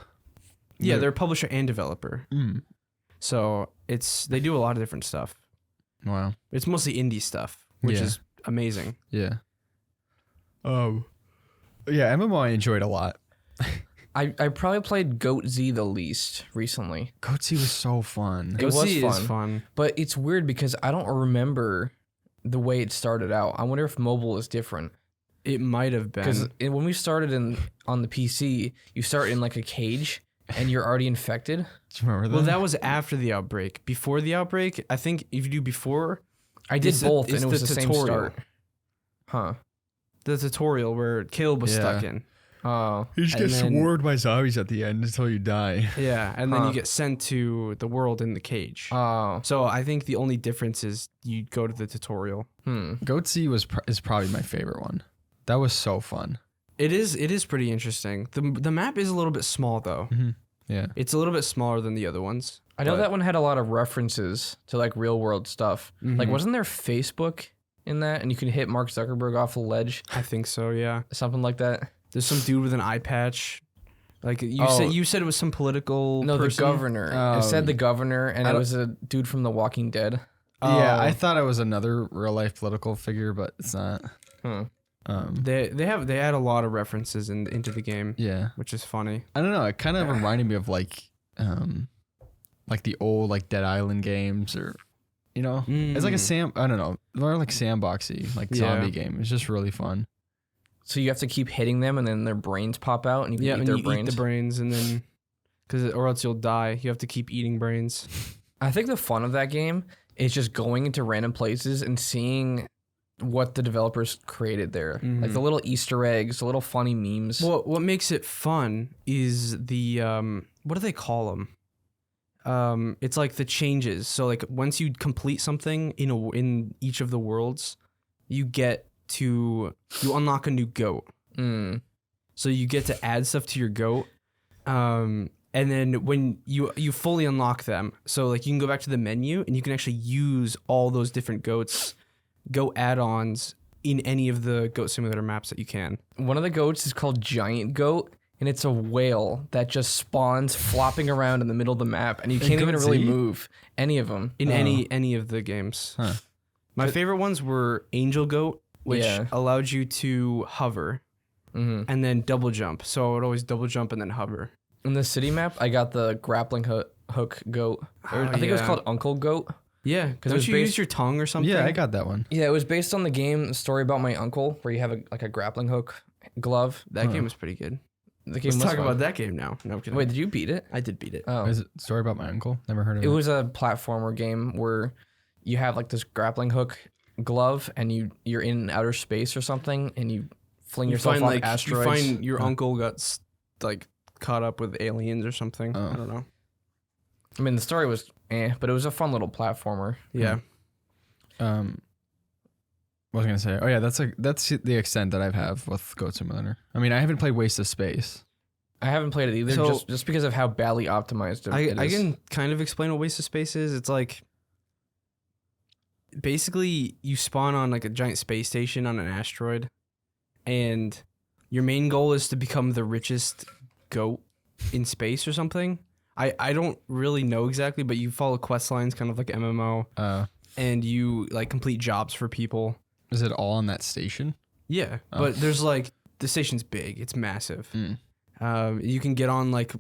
Yeah, they're a publisher and developer.
Mm.
So they do a lot of different stuff.
Wow.
It's mostly indie stuff, which
Yeah.
is amazing.
Yeah. Yeah, MMO I enjoyed a lot.
I probably played Goat Z the least recently.
Goatsy was so fun.
It was
Goatsy is
fun.
fun.
But it's weird because I don't remember the way it started out. I wonder if mobile is different.
It might have
Because
been.
when we started on the PC, you start in like a cage and you're already infected.
Do you remember that?
Well, that was after the outbreak. Before the outbreak, I think if you do before,
I did
It's
both
the-
and it
it's
was
the
the same
tutorial.
start. Huh.
the tutorial where Caleb was stuck in.
Oh.
you just
and
get
then-
swarmed by zombies at the end until you die.
Yeah, and then
Huh.
you get sent to the world in the cage.
Oh.
So I think the only difference is you go to the tutorial.
Goatsy is probably my favorite one. That was so fun.
It is pretty interesting. The map is a little bit small though.
Yeah.
It's a little bit smaller than the other ones.
I know
but-
that one had a lot of references to like real world stuff. Like,
Mhm.
wasn't there Facebook in that? And you could hit Mark Zuckerberg off a ledge,
I think so. Yeah.
something like that.
There's some dude with an eye patch. Like
Oh.
you said it was some political
No,
person.
the governor. It said the governor, and
I
it
don't-
was a dude from The Walking Dead.
Yeah,
Oh.
I thought it was another real life political figure, but it's not.
Hmm.
They add a lot of references into the game,
Yeah.
which is funny.
I don't know. It kind of reminded me of like the old like Dead Island games, or it's like a I don't know, more like sandboxy, like
Yeah.
zombie game. It's just really fun.
So you have to keep hitting them, and then their brains pop out, and you can
Yeah,
eat
and
their
you
brains.
eat the brains, and then or else you'll die. You have to keep eating brains.
I think the fun of that game is just going into random places and seeing what the developers created there. Like the little Easter eggs, the little funny memes.
Well, what makes it fun is the what do they call them? It's like the changes. So like once you complete something in each of the worlds, you unlock a new goat.
Mm.
So you get to add stuff to your goat. And then when you fully unlock them, so like you can go back to the menu and you can actually use all those different goat add-ons in any of the Goat Simulator maps that you can.
One of the goats is called Giant Goat, and it's a whale that just spawns flopping around in the middle of the map, and you can't even
Goat
really
Z?
move any of them.
In any of the games.
Huh.
My favorite ones were Angel Goat, which
Yeah.
allowed you to hover and then double jump. So I would always double jump and then hover.
In the city map, I got the grappling hook goat. Or I think it was
yeah.
called Uncle Goat.
Yeah,
it
don't
was
you
based-
use your tongue or something?
Yeah, I got that one.
Yeah, it was based on the game Story About My Uncle, where you have a grappling hook glove.
That game was pretty good.
The game
Let's
was
talk
fun.
about that game now. No, I'm kidding.
Wait, did you beat it?
I did beat it.
Oh,
Is it Story About My Uncle? Never heard of it.
it was a platformer game where you have like this grappling hook glove, and you're in outer space or something, and you fling yourself off asteroids.
You find your uncle got like caught up with aliens or something.
Oh.
I don't know.
I mean, the story was but it was a fun little platformer.
Yeah.
What was I gonna say? Oh yeah, that's the extent that I have with Goat Simulator. I mean, I haven't played Waste of Space.
I haven't played it either,
So-
just because of how badly optimized it
I
is.
can kind of explain what Waste of Space is. It's like basically you spawn on like a giant space station on an asteroid, and your main goal is to become the richest goat in space or something. I don't really know exactly, but you follow quest lines, kind of like MMO, and you like complete jobs for people.
Is it all on that station?
Yeah, but there's like the station's big. It's massive. You can get on like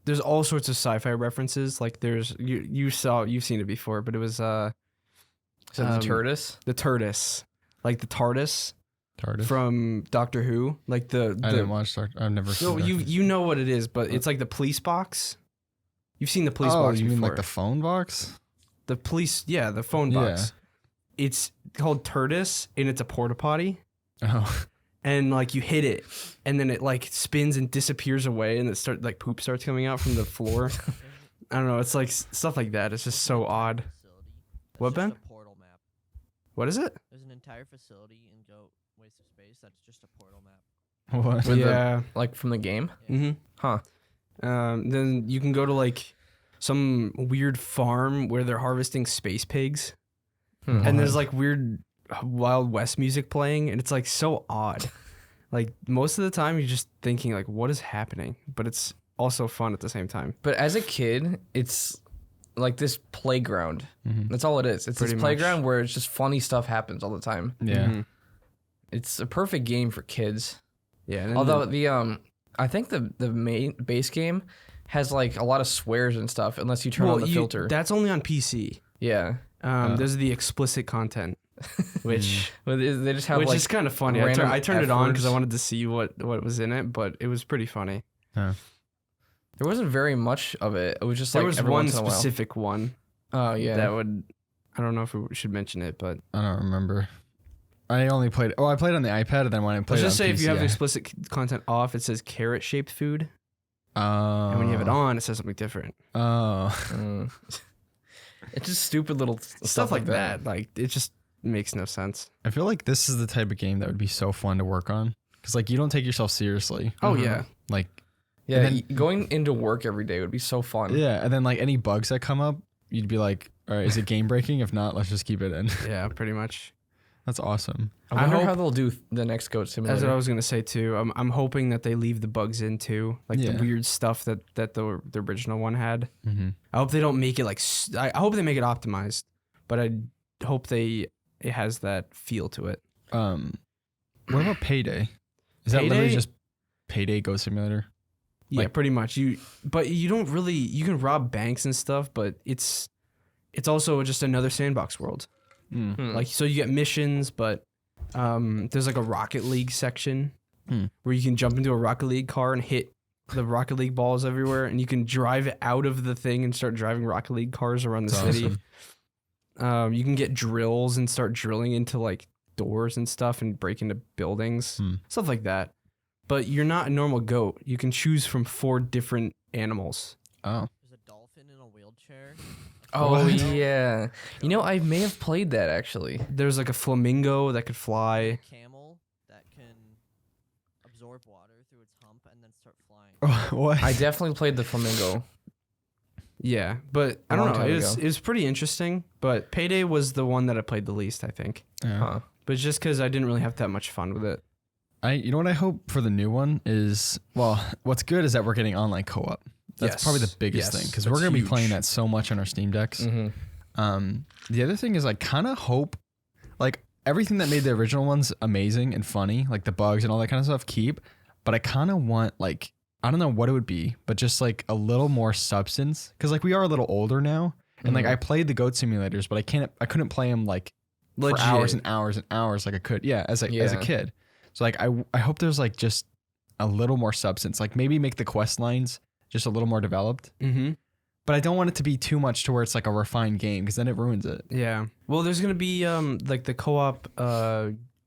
there's all sorts of sci-fi references. Like there's you've seen it before, but it was
Is it the tortoise?
the tortoise, like the TARDIS
TARDIS?
from Doctor Who, like the
I didn't watch Doctor. I've never seen.
no, you know what it is, but it's like the police box. You've seen the police box
you
before.
mean like the phone box?
The police, yeah, the phone box. It's called TARDIS, and it's a porta potty.
Oh,
And like you hit it, and then it like spins and disappears away, and poop starts coming out from the floor. I don't know. It's like stuff like that. It's just so odd.
Facility. That's
What,
just
Ben?
A portal map.
What is it?
There's an entire facility in Go Waste of Space that's just a portal map.
what?
With
Yeah.
Like from the game?
Mm-hmm.
Huh.
Then you can go to like some weird farm where they're harvesting space pigs, and there's like weird Wild West music playing, and it's like so odd. Like most of the time, you're just thinking like, what is happening? But it's also fun at the same time.
But as a kid, it's like this playground. That's all it is. It's
Pretty
this
much.
playground where it's just funny stuff happens all the time.
Yeah.
Mhm.
It's a perfect game for kids.
Yeah. And then
Although I think the main base game has like a lot of swears and stuff unless you turn on the filter.
That's only on PC.
Yeah.
There's the explicit content, which
But they just have like
is kind of funny. I
random
turned it on because I
F-words.
wanted to see what was in it, but it was pretty funny.
there wasn't very much of it. It was just
There
like
was
every
one
once in a while.
specific one
Oh yeah.
that would. I don't know if we should mention it, but
I don't remember. I only played. Oh, I played on the iPad, and then when I played
let's just
on
say
PC,
if you have explicit content off, it says carrot-shaped food, and when you have it on, it says something different.
Oh,
It's just stupid little
Stuff like that. Like it just makes no sense.
I feel like this is the type of game that would be so fun to work on because like you don't take yourself seriously.
Oh yeah.
Like
Yeah,
And then-
going into work every day would be so fun.
yeah, and then like any bugs that come up, you'd be like, all right, is it game breaking? If not, let's just keep it in.
Yeah, pretty much.
That's awesome.
I wonder
hope-
how they'll do the next Goat Simulator.
That's what I was gonna say too. I'm hoping that they leave the bugs in too, like
Yeah.
the weird stuff that the original one had.
Mm-hmm.
I hope they don't make it like. I hope they make it optimized, but I hope it has that feel to it.
What about Payday? Is that literally
Payday?
just Payday Go Simulator?
Yeah,
Like-
pretty much. But you don't really. You can rob banks and stuff, but it's also just another sandbox world. Like so, you get missions, but there's like a Rocket League section where you can jump into a Rocket League car and hit the Rocket League balls everywhere, and you can drive out of the thing and start driving Rocket League cars around the
That's
city. You can get drills and start drilling into like doors and stuff and break into buildings, stuff like that. But you're not a normal goat. You can choose from 4 different animals.
Oh,
There's a dolphin in a wheelchair.
Oh
What?
yeah. You know, I may have played that actually.
There's like a flamingo that could fly.
A camel that can absorb water through its hump and then start flying.
what?
I definitely played the flamingo.
Yeah, but I
A
don't
long
know.
time
It was pretty interesting. But Payday was the one that I played the least, I think.
Yeah.
Huh.
But just because I didn't really have that much fun with it.
You know what I hope for the new one is, well, what's good is that we're getting online co-op. That's
Yes.
probably the biggest
Yes,
thing because we're
that's
gonna be
huge.
playing that so much on our Steam decks. The other thing is I kind of hope, like everything that made the original ones amazing and funny, like the bugs and all that kind of stuff, keep. But I kind of want like I don't know what it would be, but just like a little more substance because like we are a little older now, and like I played the goat simulators, but I couldn't play them like
Legit.
for hours and hours and hours like I could. Yeah, as a
Yeah.
kid. So like I hope there's like just a little more substance. Like maybe make the quest lines just a little more developed.
Mm-hmm.
But I don't want it to be too much to where it's like a refined game because then it ruins it.
Yeah. Well, there's gonna be like the co-op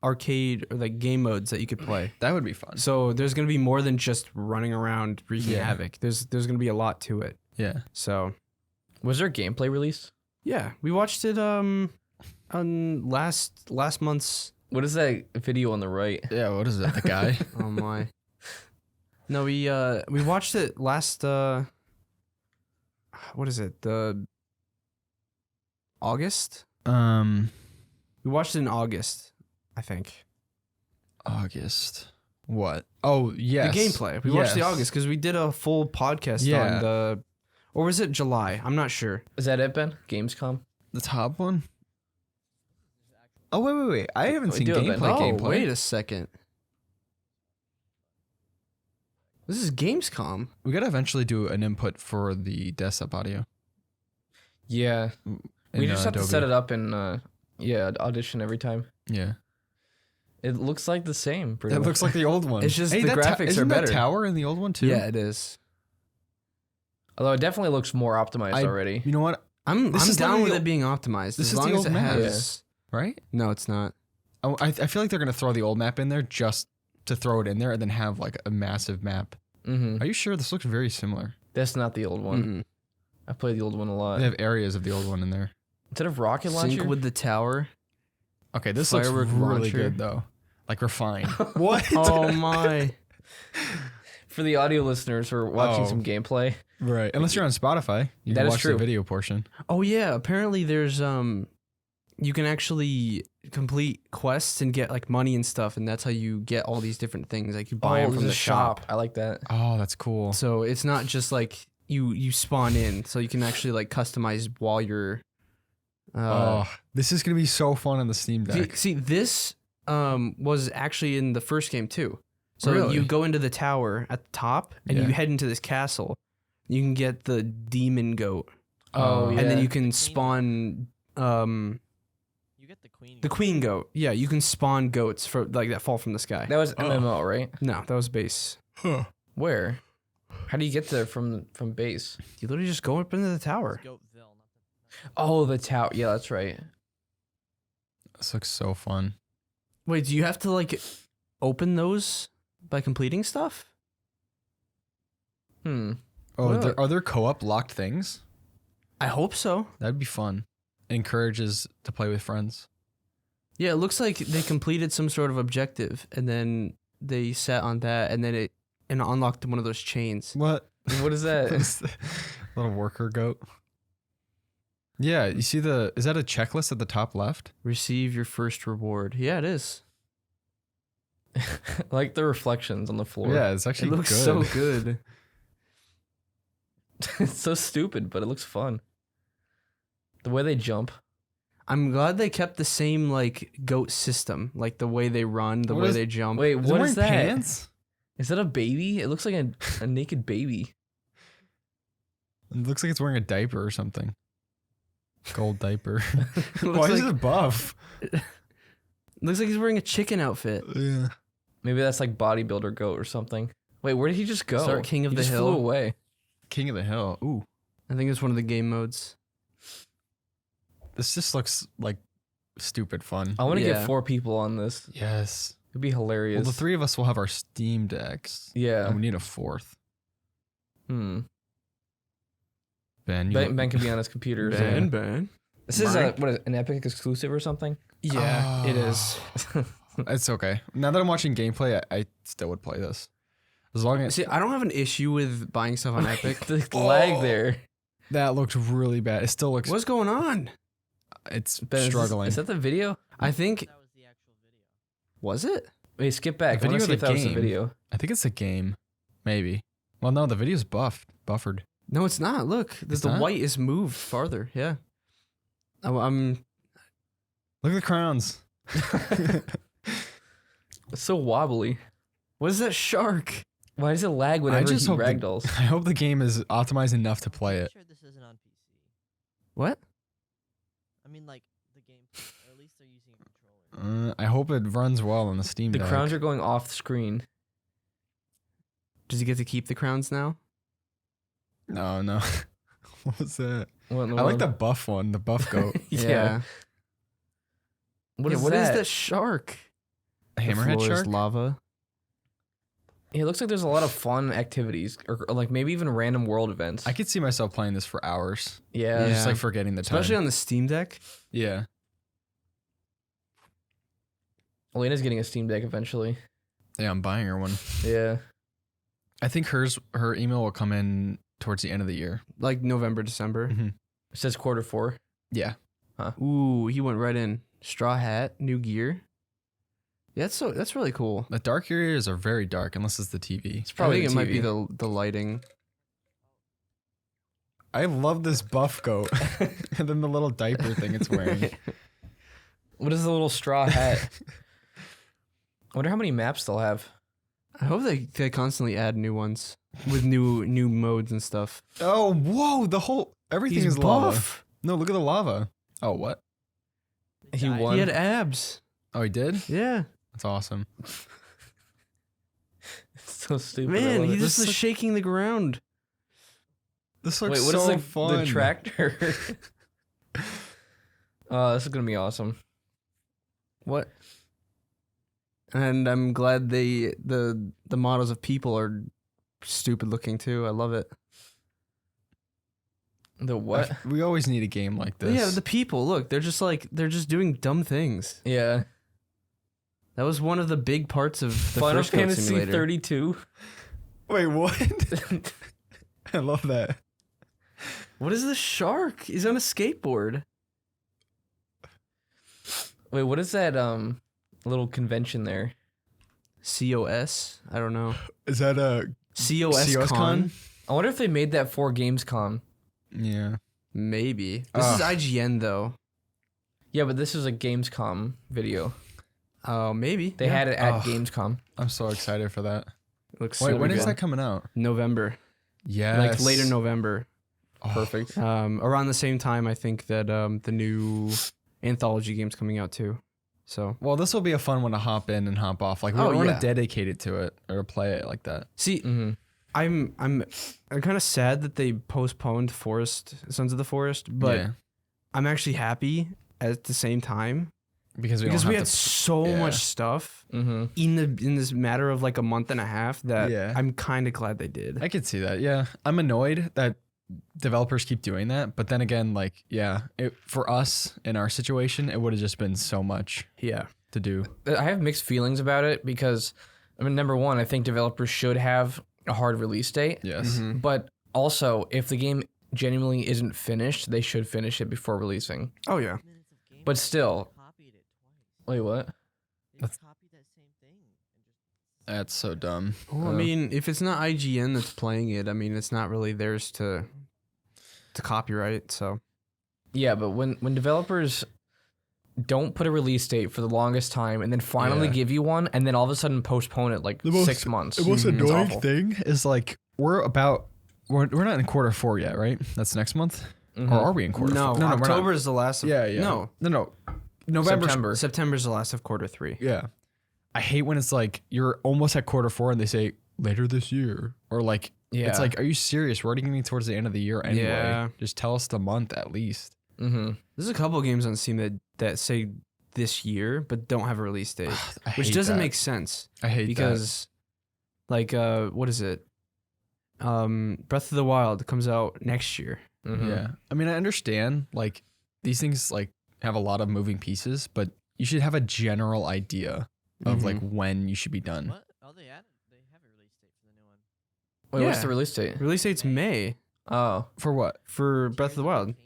arcade or like game modes that you could play.
That would be fun.
So there's gonna be more than just running around wreaking
Yeah.
havoc. There's gonna be a lot to it.
Yeah.
So
Was there gameplay released?
yeah, we watched it on last month's.
What is that video on the right?
Yeah. What is that? The guy?
Oh my. No, we watched it last what is it? The August? We watched it in August, I think.
August. What? Oh, yes.
The gameplay. We watched the
Yes.
August because we did a full podcast
Yeah.
on Or was it July? I'm not sure.
Is that it, Ben? Gamescom?
The top one? Oh, wait. I haven't
We
seen
do have
gameplay.
it.
Oh, wait a second. This is Gamescom.
We got to eventually do an input for the desktop audio.
Yeah. We
in,
just have
Adobe.
to set it up in Audition every time.
Yeah.
It looks like the same. Pretty
It
much.
looks like the old one.
It's just
the
that
graphics are
isn't
better.
that tower in the old one too?
Yeah, it is.
Although it definitely looks more optimized already.
You know what?
I'm
This is
down
literally
with
the-
it being optimized.
this
as
is
long
the
as
old
it
map.
has.
Right?
No, it's not.
I feel like they're gonna throw the old map in there just to throw it in there and then have like a massive map.
Mm-hmm.
Are you sure? This looks very similar.
That's not the old one.
Mm-mm.
I played the old one a lot.
They have areas of the old one in there.
Instead of rocket launcher.
Sync with the tower.
Okay, this
Firework
looks really
launcher.
good though. Like refined. What?
Oh my.
For the audio listeners who are watching
Oh.
some gameplay,
Right. Unless you're on Spotify, you
That
can
is
watch
true.
the video portion.
Oh yeah, apparently there's you can actually complete quests and get like money and stuff, and that's how you get all these different things. Like you buy them
there's
from
a
the shop.
I like that.
Oh, that's cool.
So it's not just like you spawn in, so you can actually like customize while you're.
Oh, this is gonna be so fun on the Steam Deck.
See, this was actually in the first game too. So
Really?
you go into the tower at the top, and
Yeah.
you head into this castle. You can get the demon goat,
Oh, yeah.
and then you can spawn
You get the queen.
the queen goat. Yeah, you can spawn goats for like that fall from the sky.
That was MMO, right?
No, that was base.
Where? How do you get there from base?
You literally just go up into the tower.
Goatville, not the.
Oh, the tower. Yeah, that's right.
This looks so fun.
Wait, do you have to like open those by completing stuff?
Hmm.
Oh,
Really?
are there co-op locked things?
I hope so.
That'd be fun. Encourages to play with friends.
Yeah, it looks like they completed some sort of objective, and then they sat on that, and then it unlocked one of those chains.
What?
What is that?
Little worker goat. Yeah, you see is that a checklist at the top left?
Receive your first reward. Yeah, it is.
I like the reflections on the floor.
Yeah, it's actually
It looks
good.
so good.
It's so stupid, but it looks fun. The way they jump.
I'm glad they kept the same like goat system, like the way they run, the
What
way
is-
they jump.
Wait,
Is it
what
wearing
is that?
pants?
Is that a baby? It looks like a naked baby.
It looks like it's wearing a diaper or something. Gold diaper.
It looks
Why is
like-
it buff?
Looks like he's wearing a chicken outfit.
Yeah.
Maybe that's like bodybuilder goat or something. Wait, where did he just go?
Start King of
He
the
just
Hill.
flew away.
King of the Hill. Ooh.
I think it's one of the game modes.
This just looks like stupid fun.
I want to
Yeah.
get 4 people on this.
Yes.
It'd be hilarious.
Well, the 3 of us will have our Steam decks.
Yeah.
And we need a 4th.
Hmm.
Ben,
Ben can be on his computer. so-
Ben.
Ben.
This is
Mark.
an Epic exclusive or something?
Yeah, it is.
It's okay. Now that I'm watching gameplay, I still would play this. As long as
See, I don't have an issue with buying stuff on Epic.
the lag there.
that looks really bad. It still looks.
What's going on?
It's
Ben,
struggling.
Is that the video?
I think
That was the actual video.
was it?
Wait, skip back.
The
I want
video
to
of
see if
the
that was the
game.
video.
I think it's a game, maybe. Well, no, the video's buffered.
No, it's not. Look,
It's
the
not?
white is moved farther. Yeah. I'm
Look at the crowns.
It's so wobbly.
what is that shark?
Why does it lag whenever he
just hope the-
ragdolls?
I hope the game is optimized enough to play it.
Sure, this isn't on PC.
What?
I mean, like the game, or at least they're using a controller.
I hope it runs well on the Steam
The
Deck.
crowns are going off screen.
Does he get to keep the crowns now?
No. What was that?
What in the
I like
world?
the buff one, the buff goat.
Yeah. What
Yeah,
is
what is
that?
that shark?
A
The
hammerhead
floor is
shark?
lava.
Yeah, it looks like there's a lot of fun activities, or like maybe even random world events.
I could see myself playing this for hours.
yeah.
Just
Yeah.
like forgetting the time.
Especially on the Steam Deck.
Yeah.
Elena's getting a Steam Deck eventually.
Yeah, I'm buying her one.
Yeah.
I think her email will come in towards the end of the year.
Like November, December.
Mm-hmm.
It says Q4.
Yeah.
Ooh, he went right in. Straw hat, new gear. Yeah, that's really cool.
The dark areas are very dark unless it's the TV.
It's probably
I think
the
it might be
TV.
the lighting.
I love this buff goat. And then the little diaper thing it's wearing.
What is the little straw hat? I wonder how many maps they'll have.
I hope they constantly add new ones with new modes and stuff.
Oh, whoa! Everything
He's
is lava.
buff.
No, look at the lava. Oh, what?
He
died.
won.
He had abs.
Oh, he did?
Yeah.
That's awesome.
So stupid. I
Man,
love
he
it.
just is shaking the ground.
This looks
Wait, what is
so
the
fun.
tractor? This is gonna be awesome.
What? And I'm glad the models of people are stupid looking too. I love it.
The what?
We always need a game like this.
Yeah, the people. Look, they're just doing dumb things.
Yeah.
That was one of the big parts of the
Final
first Goat
Fantasy
Simulator.
32.
Wait, what? I love that.
What is this shark? He's on a skateboard.
Wait, what is that little convention there?
COS? I don't know.
Is that a
COS Con?
I wonder if they made that for Gamescom.
Yeah.
Maybe. This is IGN though.
Yeah, but this is a Gamescom video.
Oh, maybe.
They had it at Gamescom.
I'm so excited for that.
Looks
Wait,
so
when
good.
is that coming out?
November.
Yes.
Like later November.
Oh,
Perfect.
Around the same time, I think that the new anthology game's coming out too. So
Well, this will be a fun one to hop in and hop off. Like we
Oh,
want
yeah.
to dedicate it to it or play it like that.
see,
Mm-hmm.
I'm kind of sad that they postponed Sons of the Forest, but
Yeah.
I'm actually happy at the same time
Because we
because
don't
we
have
had
to,
so
yeah.
much stuff
Mm-hmm.
in this matter of like a month and a half that
Yeah.
I'm kind of glad they did.
I could see that. Yeah. I'm annoyed that developers keep doing that, but then again, like, yeah, for us in our situation, it would have just been so much
Yeah.
to do.
I have mixed feelings about it because, I mean, number one, I think developers should have a hard release date.
Yes.
Mhm.
But also, if the game genuinely isn't finished, they should finish it before releasing.
Oh yeah.
Minutes of gameplay,
But still-
they copied it twice.
Wait, what?
They
That's-
copied that same thing and just
That's so dumb.
Well, I mean, if it's not IGN that's playing it, I mean, it's not really theirs to copyright. So
Yeah, but when developers don't put a release date for the longest time and then finally
Yeah.
give you one and then all of a sudden postpone it like
The most-
6 months.
The most
It's
annoying
awful.
thing is like we're not in quarter 4 yet, right? That's next month,
Mhm.
or are we in quarter?
no,
4? we're not.
October is the last. Of,
Yeah, yeah.
No,
no. November.
September.
September's the last of quarter 3.
Yeah. I hate when it's like you're almost at quarter 4 and they say later this year, or like
Yeah.
it's like, are you serious? We're already getting towards the end of the year anyway.
Yeah.
Just tell us the month at least.
Mm-hmm.
There's a couple games on Steam that say this year but don't have a release date,
I
which
hate
doesn't
that.
make sense
I hate
because, like, what is it? Breath of the Wild comes out next year.
that.
Mm-hmm.
Yeah. I mean, I understand like these things like have a lot of moving pieces, but you should have a general idea of like when you should be done.
what? Oh, they have a release date for the new one.
Wait, what's
Yeah.
the release date?
Release date's May
Oh.
For what?
for Breath of the Wild.
Kingdom.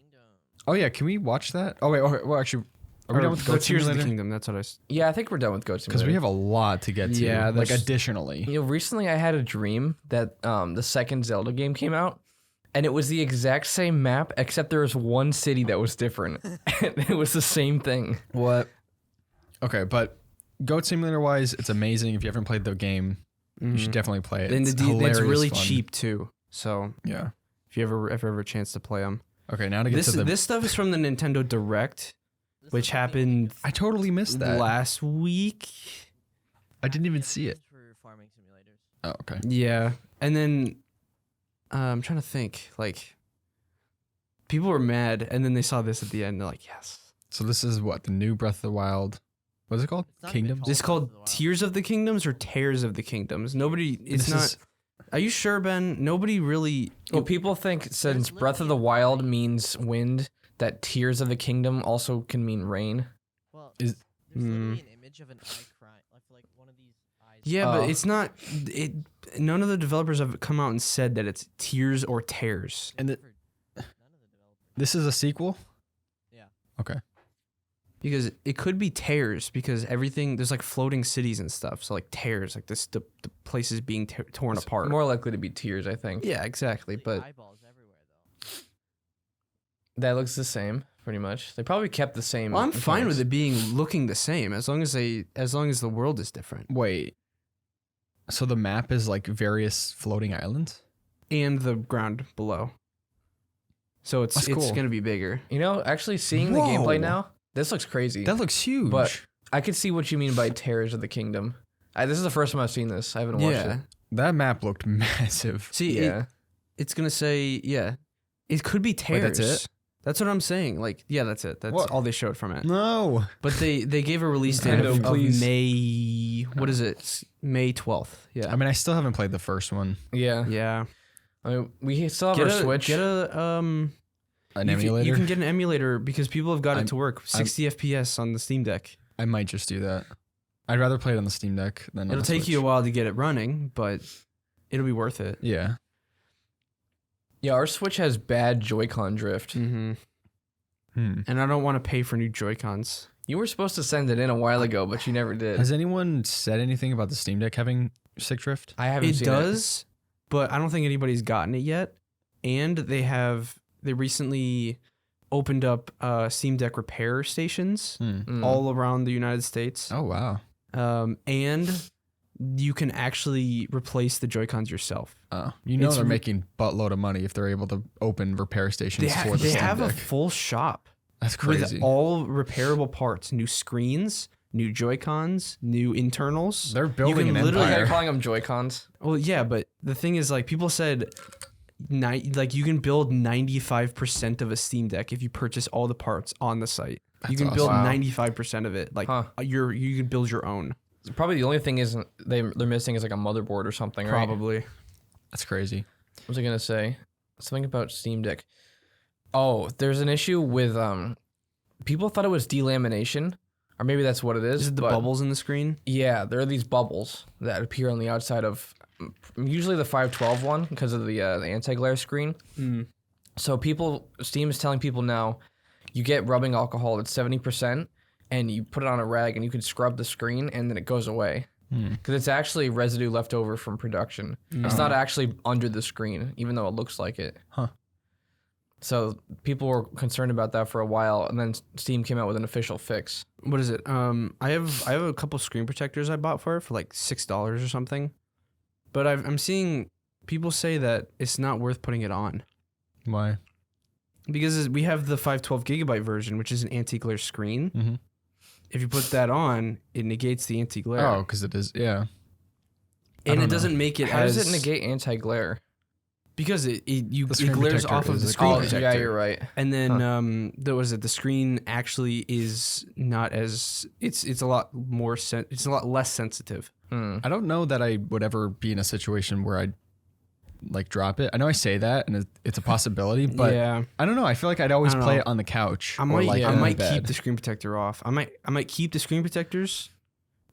Oh yeah, can we watch that? Oh wait, okay, well actually, are we
Or
done with
the
Goat
Tears of the
Simulator?
Kingdom. That's what I.
Yeah, I think we're done with Goat
Because
Simulator.
we have a lot to get to.
Yeah,
like
there's-
additionally.
You know, recently I had a dream that the second Zelda game came out, and it was the exact same map, except there was one city that was different. And it was the same thing.
What? Okay, but Goat Simulator wise, it's amazing. If you haven't played the game, you should definitely play it.
And
It's
it's
hilarious
really
fun.
cheap too. So
Yeah.
if you ever have a chance to play them,
Okay, now to get
this
to the.
this stuff is from the Nintendo Direct,
This
which
is the thing
happened
I totally missed that.
last week.
I didn't even see
This
it.
is for farming simulators.
Oh, okay.
Yeah, and then I'm trying to think. Like, people were mad, and then they saw this at the end. They're like, "Yes."
So this is what the new Breath of the Wild. What is it called?
It's not even
Kingdoms.
This is
Breath of
called
the Wild.
Tears of the Kingdoms or Tears of the Kingdoms. Nobody. It's
This
not.
is-
Are you sure, Ben? Nobody really.
Well, people think since Breath of the Wild means wind, that Tears of the Kingdom also can mean rain.
Well,
Is-
there's literally an image of an eye crying, like one of these eyes.
Yeah,
Oh.
but it's not. It. None of the developers have come out and said that it's tears or tears.
And
For none of the developers.
this is a sequel.
Yeah.
Okay.
Because it could be tears because everything there's like floating cities and stuff. So like tears, like the places being torn
It's
apart.
more likely to be tears, I think.
Yeah, exactly.
Like
But
eyeballs everywhere though.
That looks the same, pretty much. They probably kept the same.
Well, I'm fine with
mechanics.
it looking the same as long as the world is different
Wait. So the map is like various floating islands?
and the ground below. So it's
That's cool.
gonna be bigger.
You know, actually seeing the
Whoa.
gameplay now, this looks crazy.
That looks huge.
But I could see what you mean by Terrors of the Kingdom. This is the first time I've seen this. I haven't watched
Yeah.
it.
that map looked massive.
See,
Yeah.
it's gonna say It could be
Wait,
tears.
that's it?
That's what I'm saying. Like, yeah, that's it. That's
What?
all they showed from it.
No.
But they gave a release date
Nintendo,
of
please.
May. What is it? May 12th. Yeah.
I mean, I still haven't played the first one.
Yeah.
yeah.
I mean, we still have
Get
our
a
Switch.
Get a
An
you
emulator?
you can get an emulator because people have got
I'm-
it to work 60 FPS on the Steam Deck.
I might just do that. I'd rather play it on the Steam Deck than on
It'll
the
take you a
Switch.
while to get it running, but it'll be worth it.
Yeah.
Yeah, our Switch has bad Joy-Con drift.
Mm-hmm. And I don't want to pay for new Joy-Cons.
You were supposed to send it in a while ago, but you never did.
Has anyone said anything about the Steam Deck having sick drift?
I haven't
It
seen
does, but I don't think anybody's gotten it yet. And they recently opened up Steam Deck repair stations
Mm.
all around the United States.
Oh, wow.
And you can actually replace the Joy-Cons yourself.
Oh, you know
It's
they're
re-
making buttload of money if they're able to open repair stations for the
They
Steam
have a
Deck.
full shop
That's crazy.
with all repairable parts, new screens, new Joy-Cons, new internals.
They're building
can
an
literally-
They're
empire.
calling them Joy-Cons.
Well, yeah, but the thing is, like, people said, like, you can build 95% of a Steam Deck if you purchase all the parts on the site. You
That's
can build
awesome.
95% of it. Like,
Huh.
you can build your own.
Probably the only thing they're missing is like a motherboard or something, right?
Probably.
That's crazy.
What was I gonna say? Something about Steam Deck. Oh, there's an issue with people thought it was delamination, or maybe that's what it is.
Is it the
but
bubbles in the screen?
Yeah, there are these bubbles that appear on the outside of usually the 512 one because of the anti-glare screen.
Mm.
So Steam is telling people now, you get rubbing alcohol at 70%, and you put it on a rag, and you can scrub the screen, and then it goes away. Because it's actually residue left over from production. It's not actually under the screen, even though it looks like it.
Huh.
So people were concerned about that for a while, and then Steam came out with an official fix.
What is it? I have a couple screen protectors I bought for it for like $6 or something. But I'm seeing people say that it's not worth putting it on.
Why?
Because we have the 512 gigabyte version, which is an anti-glare screen.
Mm-hmm.
If you put that on, it negates the anti-glare.
Oh, because it is. Yeah.
and
don't
it
know.
doesn't make it
How
as...
does it negate anti-glare?
Because it
The screen
glares
protector
off of
is
the
a
screen
screen
protector.
yeah, you're right.
And then the screen actually is not as... It's a lot more... it's a lot less sensitive.
I don't know that I would ever be in a situation where I'd like drop it. I know I say that and it's a possibility, but
yeah.
I don't know. I feel like I'd always
I don't
play
know.
it on the couch.
I
or
might,
like
I
in
might
bed.
keep the screen protector off. I might keep the screen protectors,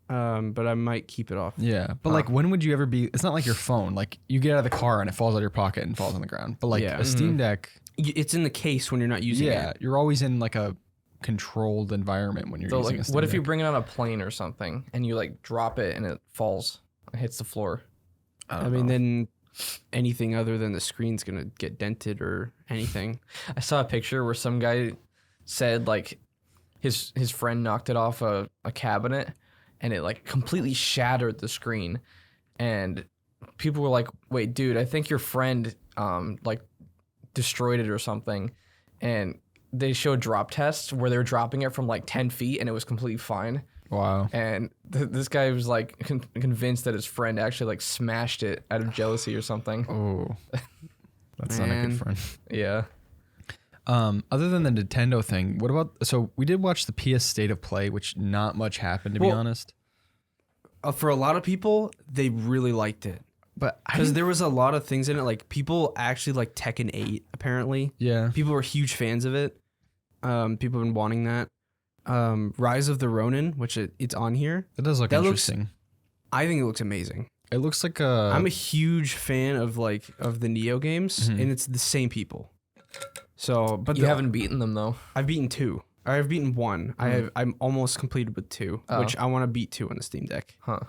but I might keep it off.
Yeah, but like, when would you ever be? It's not like your phone. Like, you get out of the car and it falls out of your pocket and falls on the ground. But like
Yeah.
a Steam Deck,
It's in the case when you're not using
yeah,
it.
you're always in like a controlled environment when you're
So
using
like,
a Steam
what if you
Deck.
bring it on a plane or something, and you like drop it and it falls, it hits the floor?
I mean, then anything other than the screen's gonna get dented or anything.
I saw a picture where some guy said like his friend knocked it off a cabinet and it like completely shattered the screen, and people were like, "Wait, dude, I think your friend like destroyed it or something," and they showed drop tests where they were dropping it from like 10 feet and it was completely fine.
Wow.
And this guy was like convinced that his friend actually like smashed it out of jealousy or something.
Oh, that's not a
Man.
good friend.
Yeah.
Other than the Nintendo thing, what about? So we did watch the PS State of Play, which not much happened to be
Well,
honest.
For a lot of people, they really liked it
But
because there was a lot of things in it. Like people actually like Tekken 8. Apparently,
yeah,
people were huge fans of it. People have been wanting that. Rise of the Ronin, which it's on here.
it does look
That looks-
interesting.
I think it looks amazing.
It looks like a.
I'm a huge fan of the Neo games, and it's the same people. So, but
You haven't beaten them though.
I've beaten 2. Or I've beaten 1. I'm almost completed with 2,
Oh.
which I want to beat 2 on the Steam Deck.
Huh.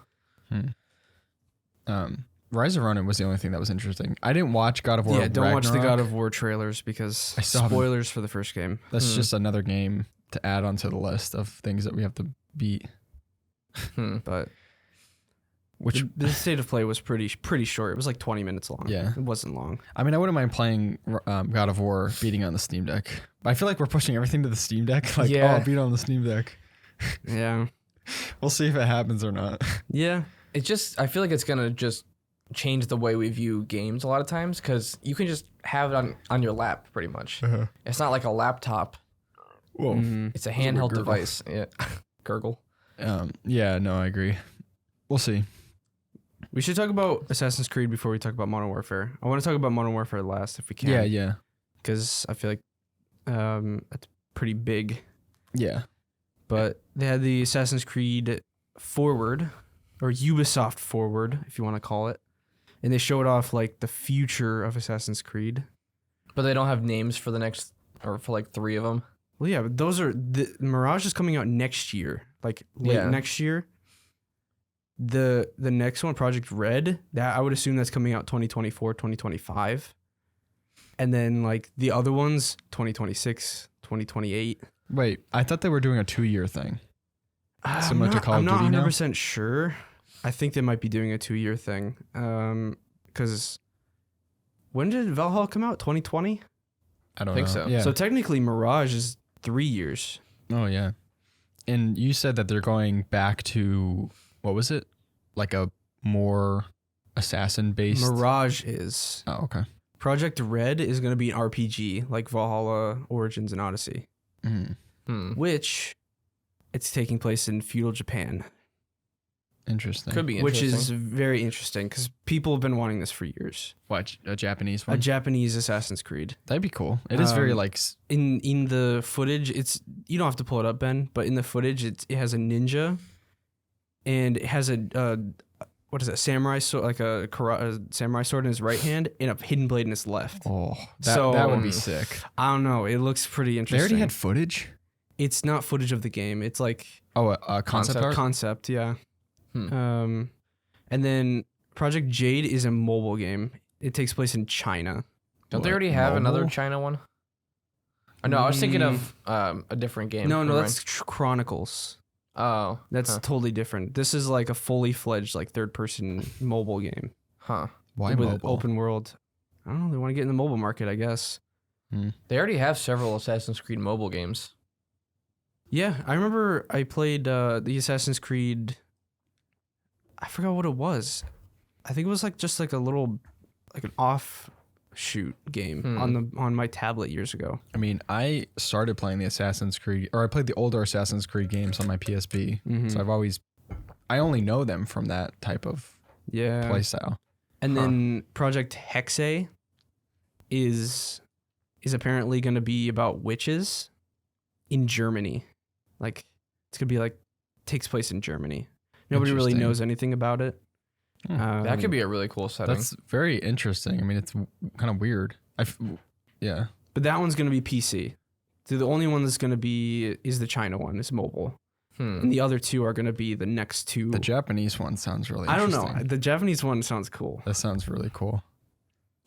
Rise of Ronin was the only thing that was interesting. I didn't watch God of War.
Yeah, don't watch the
Ragnarok.
God of War trailers because
I still haven't-
spoilers for the first game.
That's just another game to add onto the list of things that we have to beat.
But
Which
the state of play was pretty short. It was like 20 minutes long.
Yeah.
It wasn't long.
I mean, I wouldn't mind playing God of War beating on the Steam Deck. But I feel like we're pushing everything to the Steam Deck. Like,
Yeah.
oh, beat on the Steam Deck.
Yeah.
We'll see if it happens or not.
Yeah.
I feel like it's gonna just change the way we view games a lot of times because you can just have it on your lap pretty much. It's not like a laptop.
Whoa.
It's a
a
handheld
gurgle.
device. Yeah. Gurgle.
Yeah, no, I agree. We'll see.
We should talk about Assassin's Creed before we talk about Modern Warfare. I want to talk about Modern Warfare last if we can.
Yeah.
Because I feel like it's pretty big.
Yeah.
But they had the Assassin's Creed Forward, or Ubisoft Forward, if you want to call it. And they showed off like the future of Assassin's Creed.
But they don't have names for the next, or for like 3 of them.
Well, yeah, but those are the Mirage is coming out next year, like late next year. The next one, Project Red, that I would assume that's coming out 2024, 2025. And then like the other ones, 2026, 2028.
Wait, I thought they were doing a 2-year thing. Similar to Call of Duty
I'm
now?
not 100% sure. I think they might be doing a 2-year thing. Because when did Valhalla come out? 2020?
I don't
Think
know.
so.
Yeah.
So technically Mirage is 3 years.
Oh, yeah. And you said that they're going back to, what was it? Like a more assassin-based?
Mirage is.
Oh, okay.
Project Red is going to be an RPG like Valhalla, Origins, and Odyssey, which it's taking place in feudal Japan,
Interesting.
Could be
which
interesting.
is very interesting because people have been wanting this for years.
What, a Japanese
A
one?
Japanese Assassin's Creed.
That'd be cool. It is very
Um,
like,
In the footage, it's you don't have to pull it up, Ben, but in the footage, it has a ninja, and it has a what is that, samurai sword, like a samurai sword in his right hand and a hidden blade in his left.
oh,
So-
that would be sick.
I don't know. It looks pretty
They
interesting.
already had footage?
It's not footage of the game. It's like
Oh, a concept art?
concept, yeah. And then Project Jade is a mobile game. It takes place in China.
Don't they
What,
already have another
mobile?
China one? Oh, no, I was thinking of a different game.
No,
Never mind.
that's Chronicles.
Oh.
That's
huh.
totally different. This is like a fully fledged like third person mobile game
Huh.
Why
with
mobile?
open world. I don't know. They want to get in the mobile market, I guess.
They already have several Assassin's Creed mobile games.
Yeah, I remember I played the Assassin's Creed. I forgot what it was. I think it was like just like a little, like an offshoot game on my tablet years ago.
I mean, I started playing the Assassin's Creed, or I played the older Assassin's Creed games on my PSP. So I only know them from that type of
Yeah.
playstyle.
And then Project Hexe is apparently going to be about witches in Germany. Like it's going to be like takes place in Germany. Nobody really
Interesting.
knows anything about it.
That could be a really cool setting.
That's very interesting. I mean, it's kind of weird. Yeah.
But that one's going to be PC. So the only one that's going to be is the China one. It's mobile. And the other two are going to be the next two.
The Japanese one sounds really
I don't
interesting.
know. The Japanese one sounds cool.
That sounds really cool.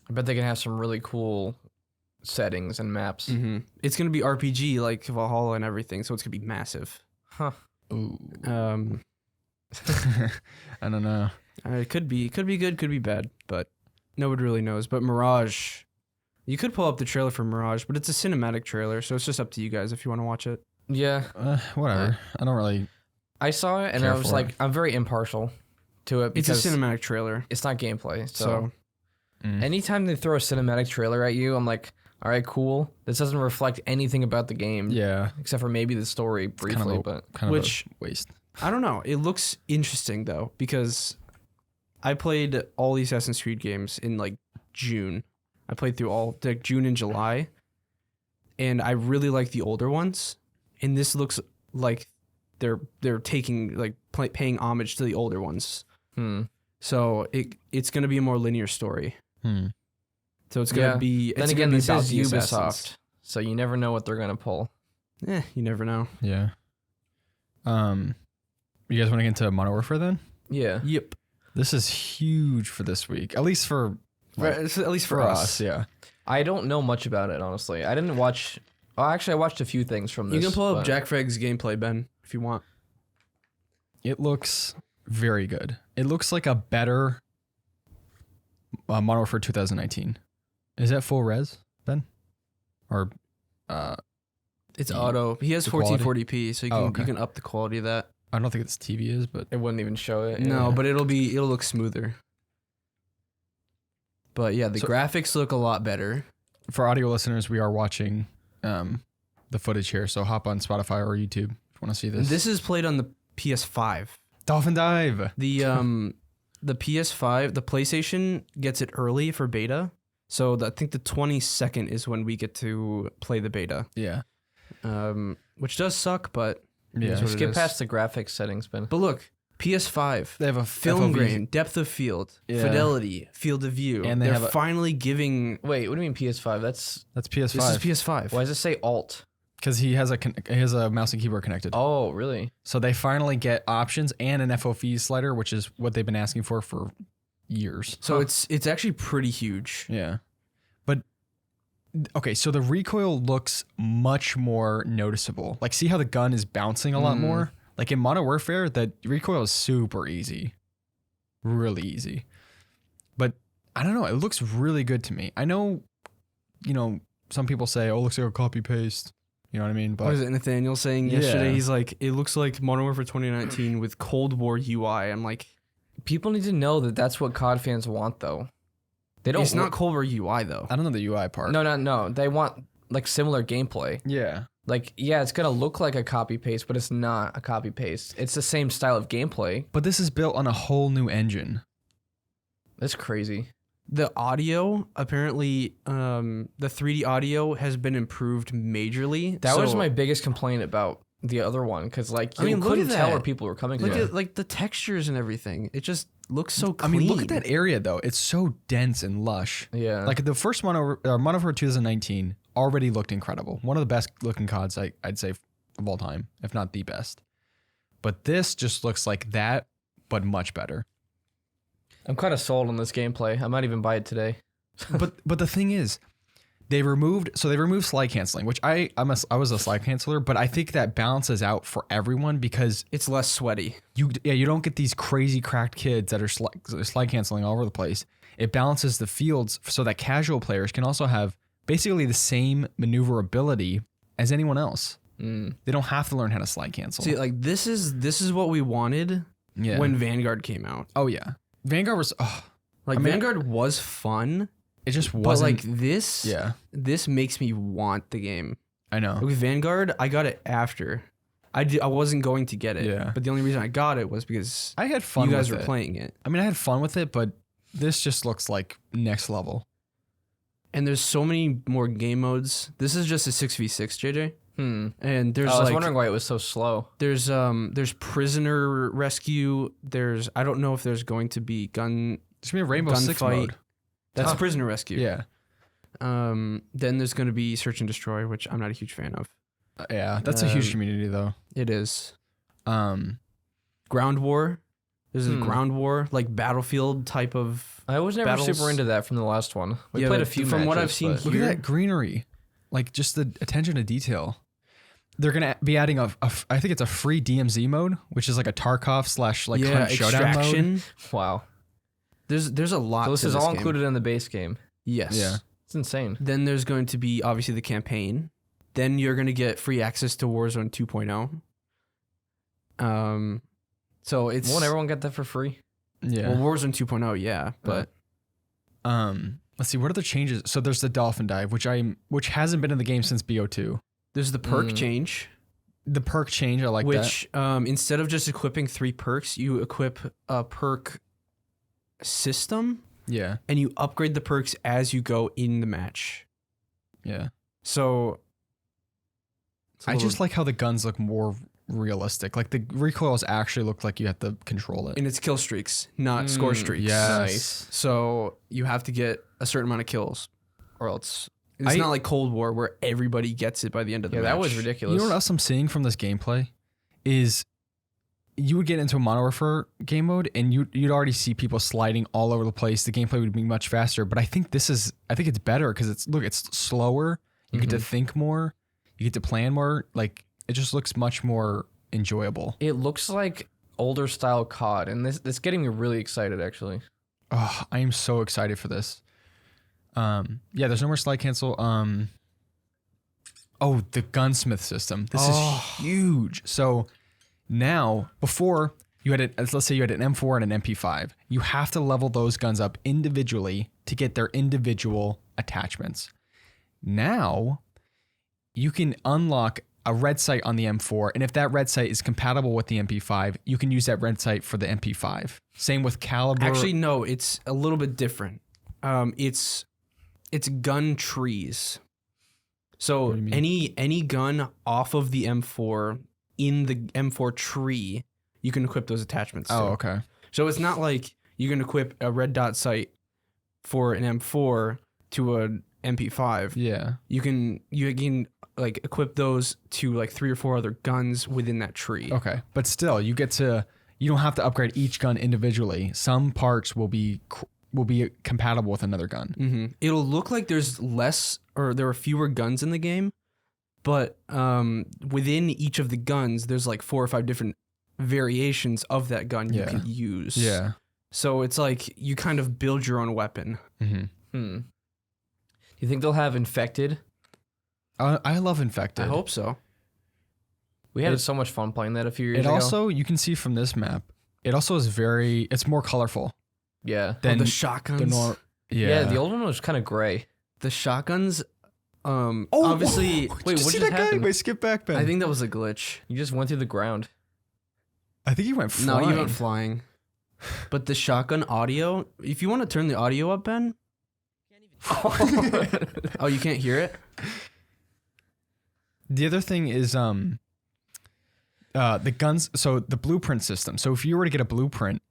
I bet they can have some really cool settings and maps.
It's going to be RPG like Valhalla and everything. So it's going to be massive.
Huh.
Ooh. I don't know.
It could be good, could be bad, but nobody really knows. But Mirage, you could pull up the trailer for Mirage, but it's a cinematic trailer, so it's just up to you guys if you want to watch it.
Yeah.
Whatever. I don't really.
I saw it and
Care
I was
for
like,
it.
I'm very impartial to it
It's
because
a cinematic trailer,
it's not gameplay. So
so
anytime they throw a cinematic trailer at you, I'm like, all right, cool. This doesn't reflect anything about the game.
Yeah.
Except for maybe the story briefly, but
kind
Which-
of a waste.
I don't know. It looks interesting though because I played all the Assassin's Creed games in like June. I played through all like June and July, and I really like the older ones. And this looks like they're taking like paying homage to the older ones. So it's gonna be a more linear story. So it's gonna
Yeah.
be.
then
it's
again,
gonna be
this
about
is
the
Ubisoft,
assassins.
so you never know what they're gonna pull.
You never know.
Yeah. You guys want to get into Modern Warfare then?
Yeah.
Yep.
This is huge for this week, at least for
At least for us.
Yeah,
I don't know much about it, honestly. I didn't watch. Oh, actually, I watched a few things from this.
You can pull up
but-
Jack Fragg's gameplay, Ben, if you want.
it looks very good. It looks like a better Modern Warfare 2019. Is that full res, Ben? Or
It's
The-
auto. He has
the quality?
1440p, so you can
okay.
you can up the quality of that.
I don't think it's TV is, but
It wouldn't even show it.
No,
yeah.
but it'll look smoother. But yeah, the
So-
graphics look a lot better.
for audio listeners, we are watching the footage here. So hop on Spotify or YouTube if you want to see this.
This is played on the PS5.
Dolphin Dive.
The PS5, the PlayStation gets it early for beta. So I think the 22nd is when we get to play the beta.
Yeah.
Which does suck, but it
Yeah.
is what it
Skip
is.
past the graphics settings, Ben.
But look, PS5,
They have a
film
FOV,
grain, depth of field,
Yeah.
fidelity, field of view.
And they
They're
have a-
finally giving.
Wait, what do you mean PS5? That's
That's
This
PS5
is PS5.
why does it say Alt?
because he has a mouse and keyboard connected.
Oh, really?
So they finally get options and an FOV slider, which is what they've been asking for years.
So it's actually pretty huge.
Yeah. But okay, so the recoil looks much more noticeable. Like, see how the gun is bouncing a lot more? Like in Modern Warfare, the recoil is super easy. Really easy. But I don't know, it looks really good to me. I know, some people say, oh, it looks like a copy paste. You know what I mean? But
What is it, Nathaniel saying yesterday?
Yeah.
He's like, it looks like Modern Warfare 2019 with Cold War UI. I'm like,
People need to know that that's what COD fans want, though. They don't.
it's not Cold War UI though.
I don't know the UI part.
No. They want like similar gameplay.
Yeah.
Like, yeah, it's gonna look like a copy paste, but it's not a copy paste. It's the same style of gameplay.
But this is built on a whole new engine.
That's crazy.
The audio, apparently, the 3D audio has been improved majorly.
That was
So,
my biggest complaint about the other one, because like
I
you
mean, look
couldn't
at
tell
that.
where people were coming
Look
from.
at like the textures and everything. It just looks so
I
clean.
mean, look at that area though. It's so dense and lush.
Yeah,
Like the first Modern Warfare 2019 already looked incredible. One of the best looking CODs I'd say of all time, if not the best. But this just looks like that, but much better.
I'm kind of sold on this gameplay. I might even buy it today.
but the thing is, they removed slide canceling, which I was a slide canceler, but I think that balances out for everyone because
it's less sweaty.
you don't get these crazy cracked kids that are slide canceling all over the place. It balances the fields so that casual players can also have basically the same maneuverability as anyone else. They don't have to learn how to slide cancel.
See, like this is what we wanted
Yeah.
when Vanguard came out.
Oh yeah, Vanguard was.
Like
I mean,
Vanguard was fun,
it just
but
wasn't.
like this,
Yeah,
this makes me want the game.
I know.
With Vanguard, I got it after. I wasn't going to get it.
Yeah.
But the only reason I got it was because
I had fun.
you guys
with
were
it.
playing it.
I mean, I had fun with it, but this just looks like next level.
And there's so many more game modes. This is just a 6v6, JJ. And there's
I was
like
wondering why it was so slow.
there's prisoner rescue. There's I don't know if there's going to be gun
It's gonna be a Rainbow Six
gunfight.
mode.
That's prisoner rescue.
Yeah,
Then there's going to be search and destroy, which I'm not a huge fan of.
yeah. That's a huge community though.
It is.
Um,
Ground war. There's a ground war, like battlefield type of.
I was never
Battles-
super into that from the last one. We
Yeah,
played a
but
few
from what I've
matches,
seen
but-
look
Here-
at that greenery, like just the attention to detail. They're gonna be adding I think it's a free DMZ mode, which is like a Tarkov / like
yeah,
Hunt Showdown mode.
extraction.
Wow.
There's a lot.
So this
to
is all
game.
included in the base game.
Yes.
Yeah.
It's insane.
Then there's going to be obviously the campaign. Then you're going to get free access to Warzone 2.0. So it's
Won't everyone get that for free?
Yeah.
well Warzone 2.0, yeah, but
Let's see what other changes. So there's the Dolphin Dive, which hasn't been in the game since BO2.
there's the perk change,
The perk change, I like that.
which instead of just equipping 3 perks, you equip a perk system
Yeah,
and you upgrade the perks as you go in the match.
yeah.
So it's a
I
little-
just like how the guns look more realistic. Like the recoils actually look like you have to control it.
and it's kill streaks, not score streaks.
Yes.
Nice.
So you have to get a certain amount of kills, or else it's
I-
not like Cold War where everybody gets it by the end of the
Yeah,
match.
that was ridiculous.
You know what else I'm seeing from this gameplay is you would get into a Modern Warfare game mode and you'd already see people sliding all over the place. The gameplay would be much faster, but I think it's better because it's slower. You get to think more. You get to plan more. Like it just looks much more enjoyable.
It looks like older style COD, and this getting me really excited actually.
Oh, I am so excited for this. Yeah, there's no more slide cancel. Oh, the gunsmith system. This is huge. So now, before you had let's say you had an M4 and an MP5, you have to level those guns up individually to get their individual attachments. Now, you can unlock a red sight on the M4, and if that red sight is compatible with the MP5, you can use that red sight for the MP5. Same with caliber.
Actually, no, it's a little bit different. It's gun trees. So any gun off of the M4 in the M4 tree, you can equip those attachments to.
Oh, okay.
So it's not like you can equip a red dot sight for an M4 to an MP5.
Yeah.
You can like equip those to like 3 or 4 other guns within that tree.
Okay. But still, you don't have to upgrade each gun individually. Some parts will be compatible with another gun.
Mm-hmm. It'll look like there are fewer guns in the game, but within each of the guns, there's like 4 or 5 different variations of that gun you can use.
Yeah.
So it's like you kind of build your own weapon.
Mm-hmm.
Do you think they'll have infected?
I love infected.
I hope so.
We had so much fun playing that a few years ago.
It also, you can see from this map, it also is it's more colorful.
Yeah.
Than
the shotguns.
Yeah, the old one was kind of gray.
The shotguns, obviously.
Wait, what just happened?
Wait, skip back, Ben.
I think that was a glitch.
You just went through the ground.
I think he went flying.
No, you went flying. But the shotgun audio, if you want to turn the audio up, Ben. Oh, you can't hear it?
The other thing is the guns. So the blueprint system. So if you were to get a blueprint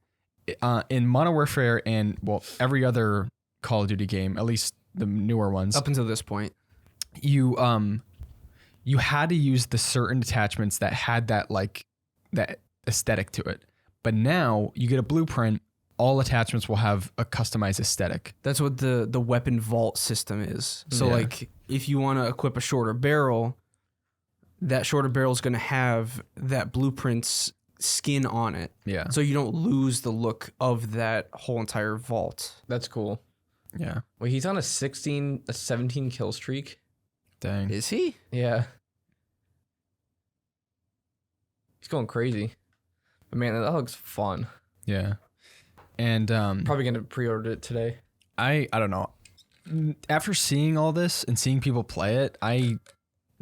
in Modern Warfare and every other Call of Duty game, at least the newer ones,
Up until this point,
you had to use the certain attachments that had that aesthetic to it. But now you get a blueprint. All attachments will have a customized aesthetic.
that's what the weapon vault system is. So
Yeah.
like if you want to equip a shorter barrel, that shorter barrel is going to have that blueprint's skin on it.
Yeah.
So you don't lose the look of that whole entire vault.
That's cool.
Yeah.
Wait, he's on a 17 kill streak.
Dang.
Is he?
Yeah. He's going crazy. But man, that looks fun.
Yeah. And
Probably gonna pre-order it today.
I don't know. After seeing all this and seeing people play it, I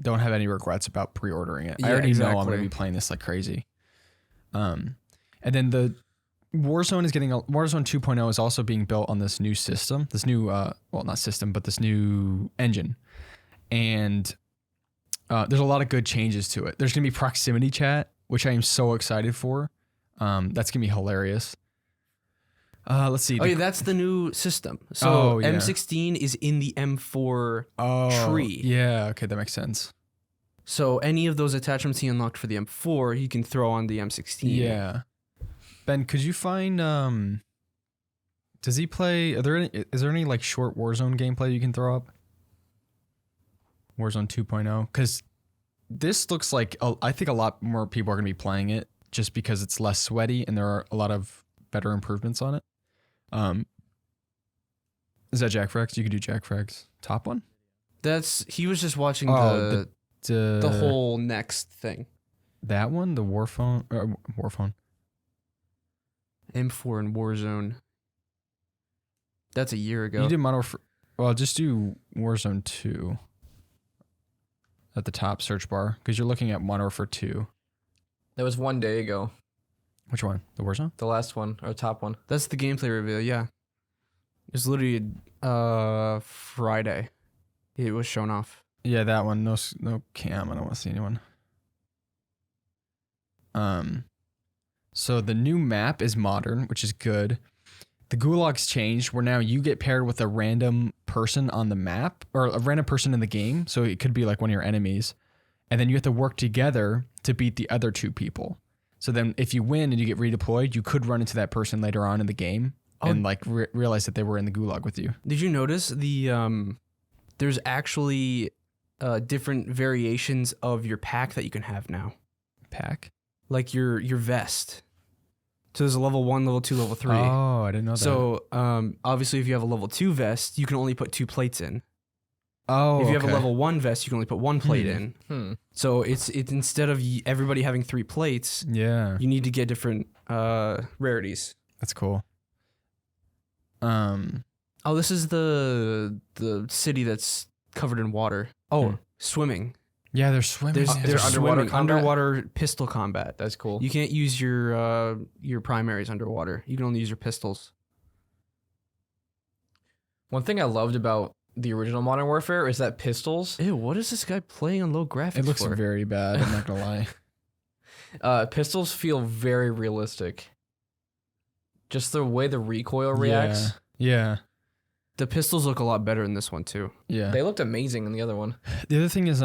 don't have any regrets about pre-ordering it. I
Yeah,
already know I'm
exactly.
going to be playing this like crazy. And then the Warzone 2.0 is also being built on this new system, this new not system, but this new engine. And there's a lot of good changes to it. There's going to be proximity chat, which I am so excited for. That's going to be hilarious. Let's see.
Oh, yeah, that's the new system. So
yeah.
M16 is in the M4 tree.
Yeah, okay, that makes sense.
So any of those attachments he unlocked for the M4, he can throw on the M16.
Yeah. Ben, could you find does he play is there any like short Warzone gameplay you can throw up? Warzone 2.0, cuz this looks like I think a lot more people are going to be playing it just because it's less sweaty and there are a lot of better improvements on it. Is that Jack Frags? You could do Jack Frags. Top one?
He was just watching
Oh,
the whole next thing.
That one, the Warphone.
M4 and Warzone. That's a year ago.
You did Modern Warfare. Well, just do Warzone 2 at the top search bar because you're looking at Modern Warfare 2.
That was 1 day ago.
Which one? The Warzone?
The last one, or top one.
That's the gameplay reveal, yeah. It was literally Friday. It was shown off.
Yeah, that one. No cam. I don't want to see anyone. So the new map is modern, which is good. The gulag's changed where now you get paired with a random person on the map or a random person in the game. So it could be like one of your enemies. And then you have to work together to beat the other 2 people. So then if you win and you get redeployed, you could run into that person later on in the game and like realize that they were in the gulag with you.
Did you notice there's actually different variations of your pack that you can have now?
Pack?
Like your vest. So there's a level 1, level 2, level 3.
Oh, I didn't know that.
So obviously if you have a level 2 vest, you can only put 2 plates in.
Oh,
if you have a level 1 vest, you can only put 1 plate in. So it's instead of everybody having 3 plates,
yeah,
you need to get different rarities.
that's cool.
Oh, this is the city that's covered in water. Oh, swimming.
Yeah, they're swimming.
There's
underwater
swimming,
combat?
underwater pistol combat.
That's cool.
You can't use your primaries underwater. You can only use your pistols.
One thing I loved about the original Modern Warfare is that pistols.
Ew, what is this guy playing on low graphics
It looks
for?
very bad. I'm not gonna lie.
Pistols feel very realistic. Just the way the recoil reacts.
Yeah.
The pistols look a lot better in this one too.
Yeah.
They looked amazing in the other one.
The other thing is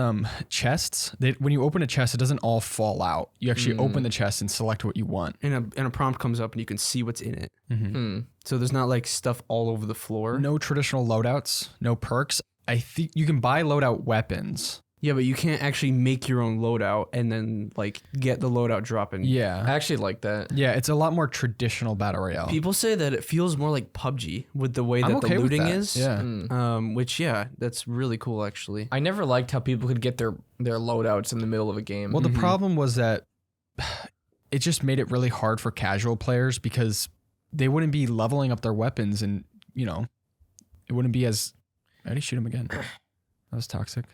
chests. When you open a chest, it doesn't all fall out. You actually open the chest and select what you want.
And a prompt comes up and you can see what's in it.
Hmm.
So there's not like stuff all over the floor.
No traditional loadouts, no perks. I think you can buy loadout weapons.
Yeah, but you can't actually make your own loadout and then like get the loadout drop in.
I
Yeah.
actually like that.
Yeah, it's a lot more traditional battle royale.
People say that it feels more like PUBG with the way that
I'm okay
the
with
looting
that.
is.
Yeah.
Which that's really cool actually.
I never liked how people could get their loadouts in the middle of a game.
Well, the problem was that it just made it really hard for casual players because they wouldn't be leveling up their weapons and, it wouldn't be as... I already shoot him again. That was toxic.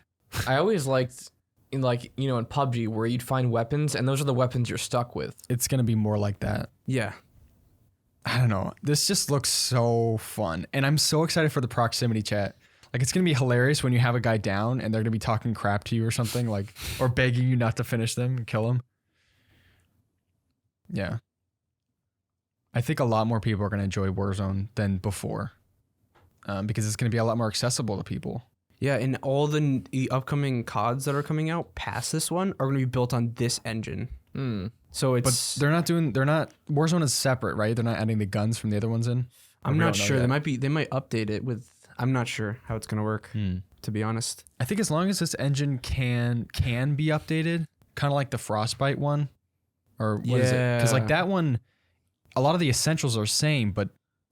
I always liked in PUBG where you'd find weapons and those are the weapons you're stuck with.
It's going to be more like that.
Yeah.
I don't know. This just looks so fun. And I'm so excited for the proximity chat. Like, it's going to be hilarious when you have a guy down and they're going to be talking crap to you or something, like, or begging you not to finish them and kill them. Yeah. I think a lot more people are going to enjoy Warzone than before because it's going to be a lot more accessible to people.
Yeah, and all the upcoming CODs that are coming out past this one are going to be built on this engine. So it's...
But Warzone is separate, right? They're not adding the guns from the other ones in?
I'm not sure. They might update it with... I'm not sure how it's going to work, to be honest.
I think as long as this engine can be updated, kind of like the Frostbite one, or what is it? Because like that one, a lot of the essentials are same, but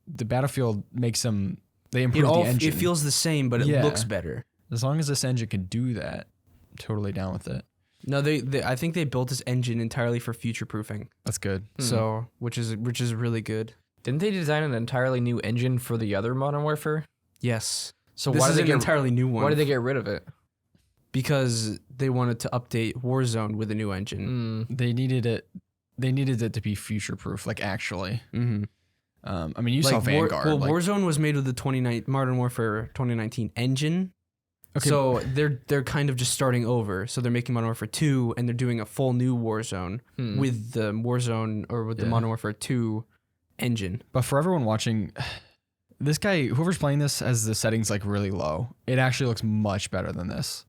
the Battlefield makes them... They improve the engine.
It feels the same, but it looks better.
As long as this engine can do that, I'm totally down with it.
No, I think they built this engine entirely for future proofing.
That's good.
So, which is really good.
Didn't they design an entirely new engine for the other Modern Warfare?
Yes.
So
This
why
is
did they
an entirely new one.
Why did they get rid of it?
Because they wanted to update Warzone with a new engine.
They needed it to be future proof, like actually.
Mm-hmm.
I mean, you saw Vanguard.
Warzone was made with the Modern Warfare 2019 engine.
Okay.
So they're kind of just starting over. So they're making Modern Warfare 2 and they're doing a full new Warzone with the Warzone or with the Modern Warfare 2 engine.
But for everyone watching, this guy, whoever's playing this, has the settings like really low. It actually looks much better than this.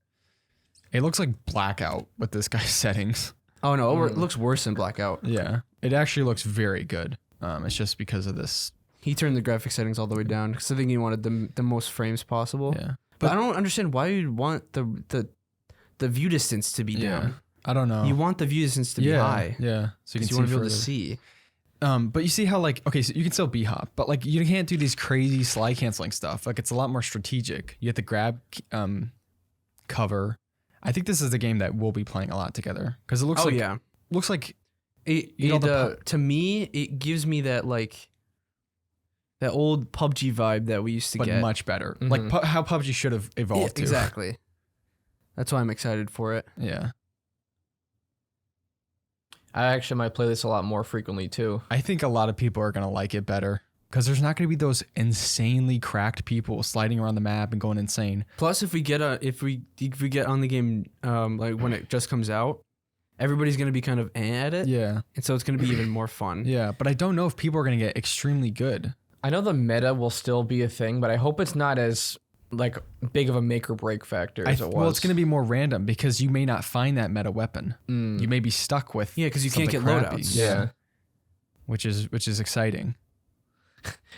It looks like Blackout with this guy's settings.
Oh no, it looks worse than Blackout.
Yeah, it actually looks very good. It's just because of this.
He turned the graphic settings all the way down because I think he wanted the most frames possible.
Yeah,
but I don't understand why you'd want the view distance to be down.
I don't know.
You want the view distance to be high.
Yeah, so you
want to be able
further.
to see.
But you see how so you can still B-hop, but like you can't do these crazy slide canceling stuff. Like it's a lot more strategic. You have to grab cover. I think this is the game that we'll be playing a lot together because it looks looks like
to me it gives me that that old PUBG vibe that we used to
but
get,
much better. Like how PUBG should have evolved to.
Exactly. That's why I'm excited for it.
Yeah.
I actually might play this a lot more frequently too.
I think a lot of people are going to like it better because there's not going to be those insanely cracked people sliding around the map and going insane.
Plus, if we get on the game like when it just comes out, everybody's going to be kind of at it.
Yeah.
And so it's going to be even more fun.
Yeah, but I don't know if people are going to get extremely good.
I know the meta will still be a thing, but I hope it's not as like big of a make or break factor as it was.
Well, it's going to be more random because you may not find that meta weapon. You may be stuck with
because you can't get
something crappy.
loadouts.
Yeah.
Which is exciting.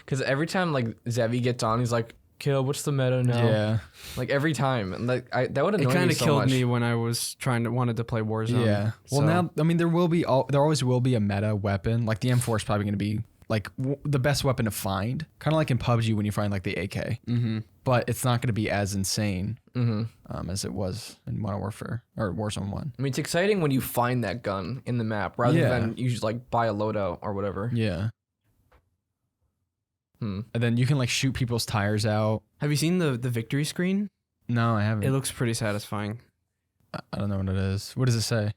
Because every time like Zevi gets on, he's like, "Kill, what's the meta now?"
Yeah.
Like every time, and like that would annoy
It kind
me
of
so
killed
much.
me when I was wanted to play Warzone.
Yeah. Well,
so-
now I mean there always will be a meta weapon. Like the M4 is probably going to be like the best weapon to find. Kind of like in PUBG when you find like the AK.
Mm-hmm.
But it's not going to be as insane
Mm-hmm.
as it was in Modern Warfare or Warzone 1.
I mean, it's exciting when you find that gun in the map rather
Yeah.
than you just like buy a loadout or whatever.
Yeah.
Hmm.
And then you can like shoot people's tires out.
Have you seen the victory screen?
No, I haven't.
It looks pretty satisfying.
I don't know what it is. What does it say?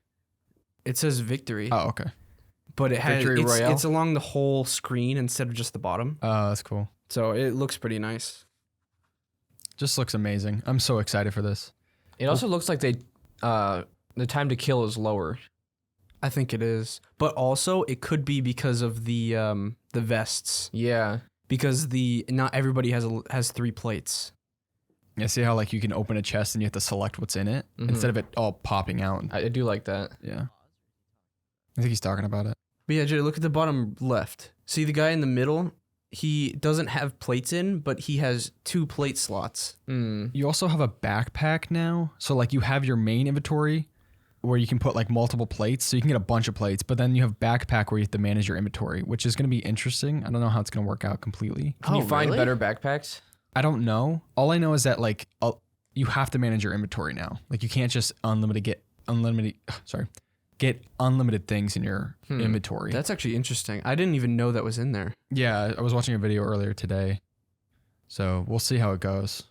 It says victory,
Oh, okay.
but it has
Victory Royale?
it's along the whole screen instead of just the bottom.
Oh, that's cool.
So it looks pretty nice.
Just looks amazing. I'm so excited for this.
It also looks like the time to kill is lower.
I think it is, but also it could be because of the vests,
Yeah.
because not everybody has 3 plates.
Yeah, see how like you can open a chest and you have to select what's in it
Mhm.
instead of it all popping out.
I do like that.
Yeah. I think he's talking about it.
But yeah, Jay, look at the bottom left. See the guy in the middle? He doesn't have plates in, but he has 2 plate slots.
Mm.
You also have a backpack now. So like you have your main inventory where you can put like multiple plates. So you can get a bunch of plates, but then you have backpack where you have to manage your inventory, which is going to be interesting. I don't know how it's going to work out completely.
Can you
Oh,
find
really?
better backpacks?
I don't know. All I know is that like you have to manage your inventory now. Like you can't just get unlimited things in your inventory.
That's actually interesting. I didn't even know that was in there.
Yeah, I was watching a video earlier today. So we'll see how it goes.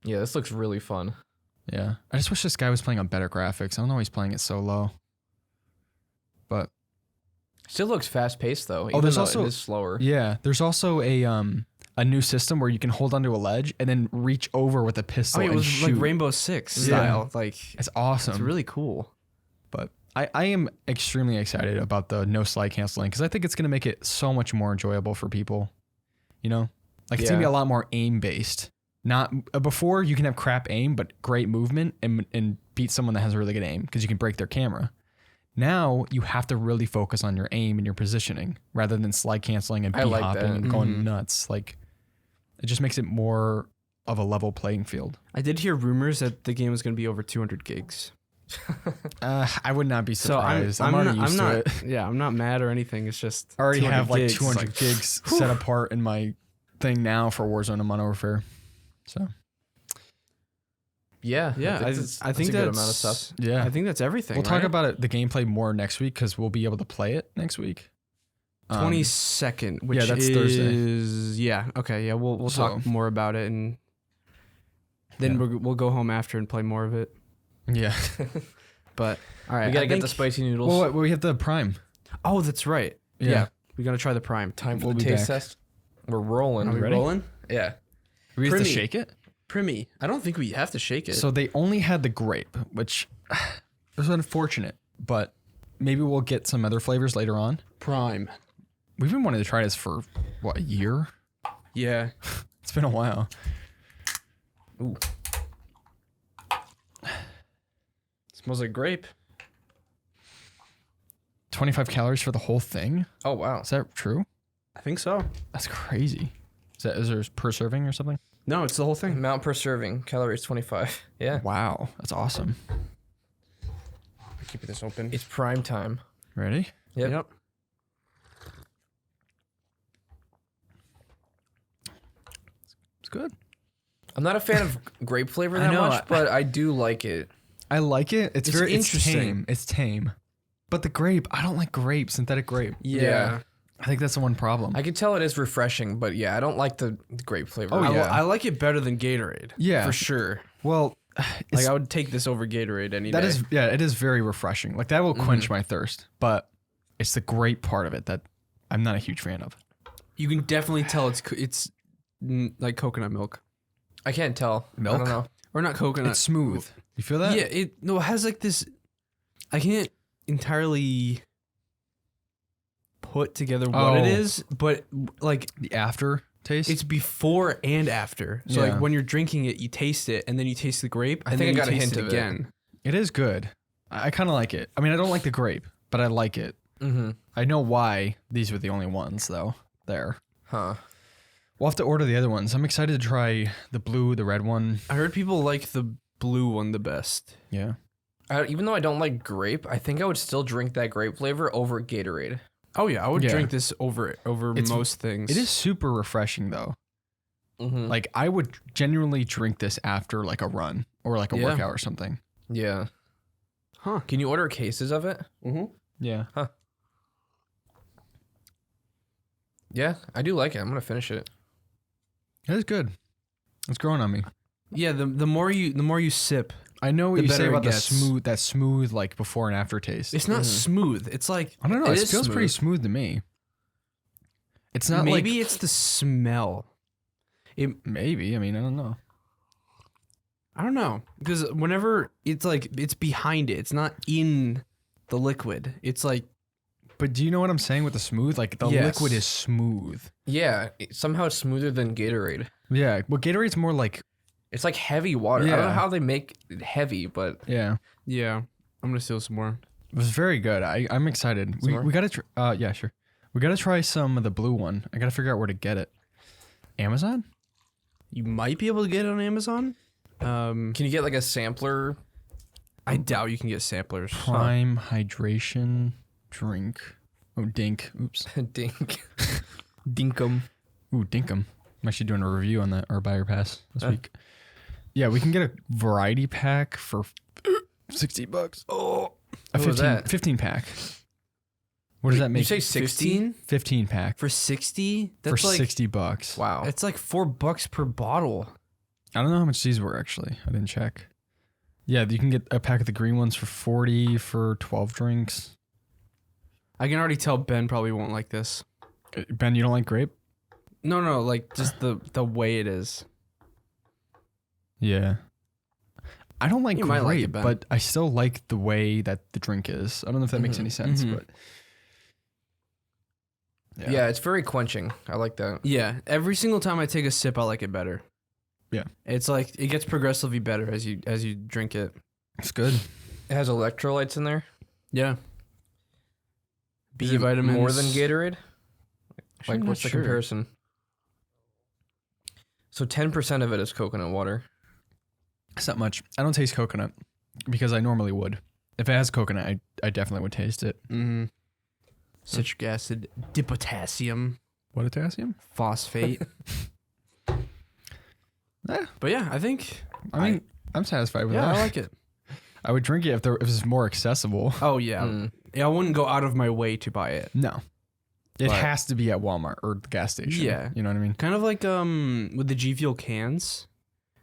Yeah, this looks really fun.
Yeah. I just wish this guy was playing on better graphics. I don't know why he's playing it so low. But
Still looks fast paced though. Even
there's
though
also-
it is slower.
yeah, there's also a new system where you can hold onto a ledge and then reach over with a pistol
it
and
was
shoot.
like Rainbow Six
Yeah.
style. Like
It's awesome.
it's really cool.
But I am extremely excited about the no slide canceling because I think it's going to make it so much more enjoyable for people. You know, like it's going to be
Yeah.
a lot more aim based. Not before you can have crap aim, but great movement and beat someone that has really good aim because you can break their camera. Now you have to really focus on your aim and your positioning rather than slide canceling and
I like
hopping
that.
and going
Mhm.
nuts. Like it just makes it more of a level playing field.
I did hear rumors that the game was going to be over 200 gigs.
I would not be
So I'm
surprised. I'm already used to
not,
it.
Yeah, I'm not mad or anything. It's just
I already
200
have like
gigs.
200 gigs set apart in my thing now for Warzone and Modern Warfare. So
Yeah.
Yeah, I think
a
that's
good amount of stuff.
yeah,
I think that's everything.
we'll talk
right?
about the gameplay more next week because we'll be able to play it next week.
22nd, which
that's
is
Thursday.
Yeah. Okay. Yeah. We'll talk
So-
more about it, and then
Yeah.
we'll go home after and play more of it.
Yeah.
But all right,
We gotta
I
get the
think-
spicy noodles.
Well, we have the Prime.
Oh, that's right. Yeah. We gotta try the Prime.
Time for
we'll
the
be
taste
back.
test. We're rolling.
Are we
ready?
rolling?
Yeah.
We have to
Primi.
shake it.
Primi. I don't think we have to shake it.
So they only had the grape, which was unfortunate, but maybe we'll get some other flavors later on.
Prime.
We've been wanting to try this for what, a year?
Yeah.
It's been a while.
Ooh.
Smells like grape.
25 calories for the whole thing?
Oh wow.
Is that true?
I think so.
That's crazy. Is there per serving or something?
No, it's the whole thing.
Amount per serving. Calories 25. Yeah.
Wow, that's awesome.
Keep this open.
It's prime time.
Ready?
Yep.
It's good.
I'm not a fan of grape flavor
I
that
know,
much, but I do like it.
I like it. It's very
interesting.
tame. It's tame. But the grape, I don't like grape, synthetic grape.
Yeah.
I think that's the one problem.
I can tell it is refreshing, but yeah, I don't like the grape flavor.
Oh, yeah.
I like it better than Gatorade.
Yeah.
For sure.
well,
Like I would take this over Gatorade any
that
day.
is it is very refreshing. Like that will quench my thirst, but it's the grape part of it that I'm not a huge fan of.
You can definitely tell it's like coconut milk.
I can't tell. I
Milk?
don't know.
Or not coconut.
It's smooth. You feel that?
Yeah, it has like this. I can't entirely put together what
Oh.
it is, but like
The aftertaste taste?
It's before and after. So
Yeah.
like when you're drinking it, you taste it, and then you taste the grape,
I
and
think
then
I got a
you taste
hint
it
of it.
again.
It is good. I kind of like it. I mean, I don't like the grape, but I like it.
Mm-hmm.
I know why these were the only ones, though. There.
Huh.
We'll have to order the other ones. I'm excited to try the blue, the red one.
I heard people like the blue one the best.
Yeah.
Even though I don't like grape, I think I would still drink that grape flavor over Gatorade.
Oh yeah, I would
Yeah.
drink this over
It's-
most things.
It is super refreshing, though.
Mm-hmm.
Like, I would genuinely drink this after, like, a run or, like, a
Yeah.
workout or something.
Yeah.
Huh.
Can you order cases of it?
Mm-hmm.
Yeah.
Yeah, I do like it. I'm gonna finish it.
It is good. It's growing on me.
Yeah, the more you sip,
I know what
The
you say
better it
about
gets.
that smooth, like, before and after taste.
it's not smooth. It's like
I don't know.
It
It,
is
feels pretty
smooth.
smooth to me. It's not
maybe
like...
it's the smell.
Maybe. I mean, I don't know.
I don't know, because whenever it's like it's behind it, it's not in the liquid. It's like
But do you know what I'm saying with the smooth? Like, the
Yes.
liquid is smooth.
Yeah, somehow it's smoother than Gatorade.
Yeah. Well, Gatorade's more like...
It's like heavy water. I don't
Yeah.
know how they make it heavy, but
Yeah.
yeah. I'm gonna steal some more.
It was very good. I'm excited.
Some
We
more?
got to... yeah, sure. We got to try some of the blue one. I got to figure out where to get it. Amazon?
You might be able to get it on Amazon.
can you get like a sampler?
I doubt you can get samplers.
Prime hydration drink. Oh, dink. Oops.
Dink. Dinkum.
Ooh, dinkum. I'm actually doing a review on that, our buyer pass this week. Yeah, we can get a variety pack for $60. Oh, a
What was that?
15 pack. What does that make?
You say 16?
15 pack
For 60?
for
That's like
$60.
Wow.
it's like $4 per bottle.
I don't know how much these were actually. I didn't check. Yeah, you can get a pack of the green ones for 40 for 12 drinks.
I can already tell Ben probably won't like this.
Ben, you don't like grape?
No, like just the way it is.
Yeah. I don't like
You might like it,
grape,
Ben.
but I still like the way that the drink is. I don't know if that makes any sense,
Mhm.
but
yeah, it's very quenching. I like that.
Yeah, every single time I take a sip, I like it better.
Yeah.
It's like it gets progressively better as you drink it.
It's good.
It has electrolytes in there.
Yeah.
Is
B
it
vitamins.
more than Gatorade?
Actually,
Like,
I'm
what's
not
the
sure.
comparison? So 10% of it is coconut water.
It's not much. I don't taste coconut because I normally would. If it has coconut, I definitely would taste it.
Mm-hmm. Citric acid, dipotassium,
What potassium?
phosphate.
Eh,
But yeah, I think
I mean, I'm satisfied with
yeah,
that.
I like it.
I would drink it if it was more accessible.
Oh yeah.
Mm.
Yeah, I wouldn't go out of my way to buy it.
No. It
But-
has to be at Walmart or the gas station.
Yeah.
You know what I mean?
Kind of like with the G Fuel cans.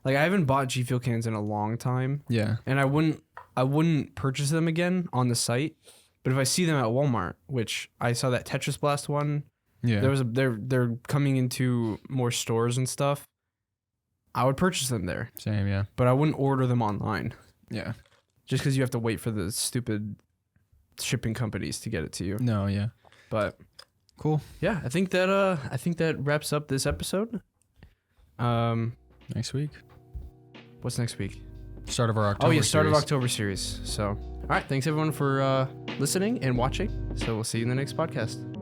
Like I haven't bought G Fuel cans in a long time,
Yeah.
and I wouldn't purchase them again on the site. But if I see them at Walmart, which I saw that Tetris Blast one,
Yeah.
they're coming into more stores and stuff. I would purchase them there,
Same, yeah.
but I wouldn't order them online
Yeah.
just because you have to wait for the stupid shipping companies to get it to you.
No, yeah.
But
Cool.
yeah, I think that wraps up this episode.
Next week.
What's next week?
Start of our October
Oh yeah, start of
series.
October series. So, all right, thanks everyone for listening and watching. So we'll see you in the next podcast.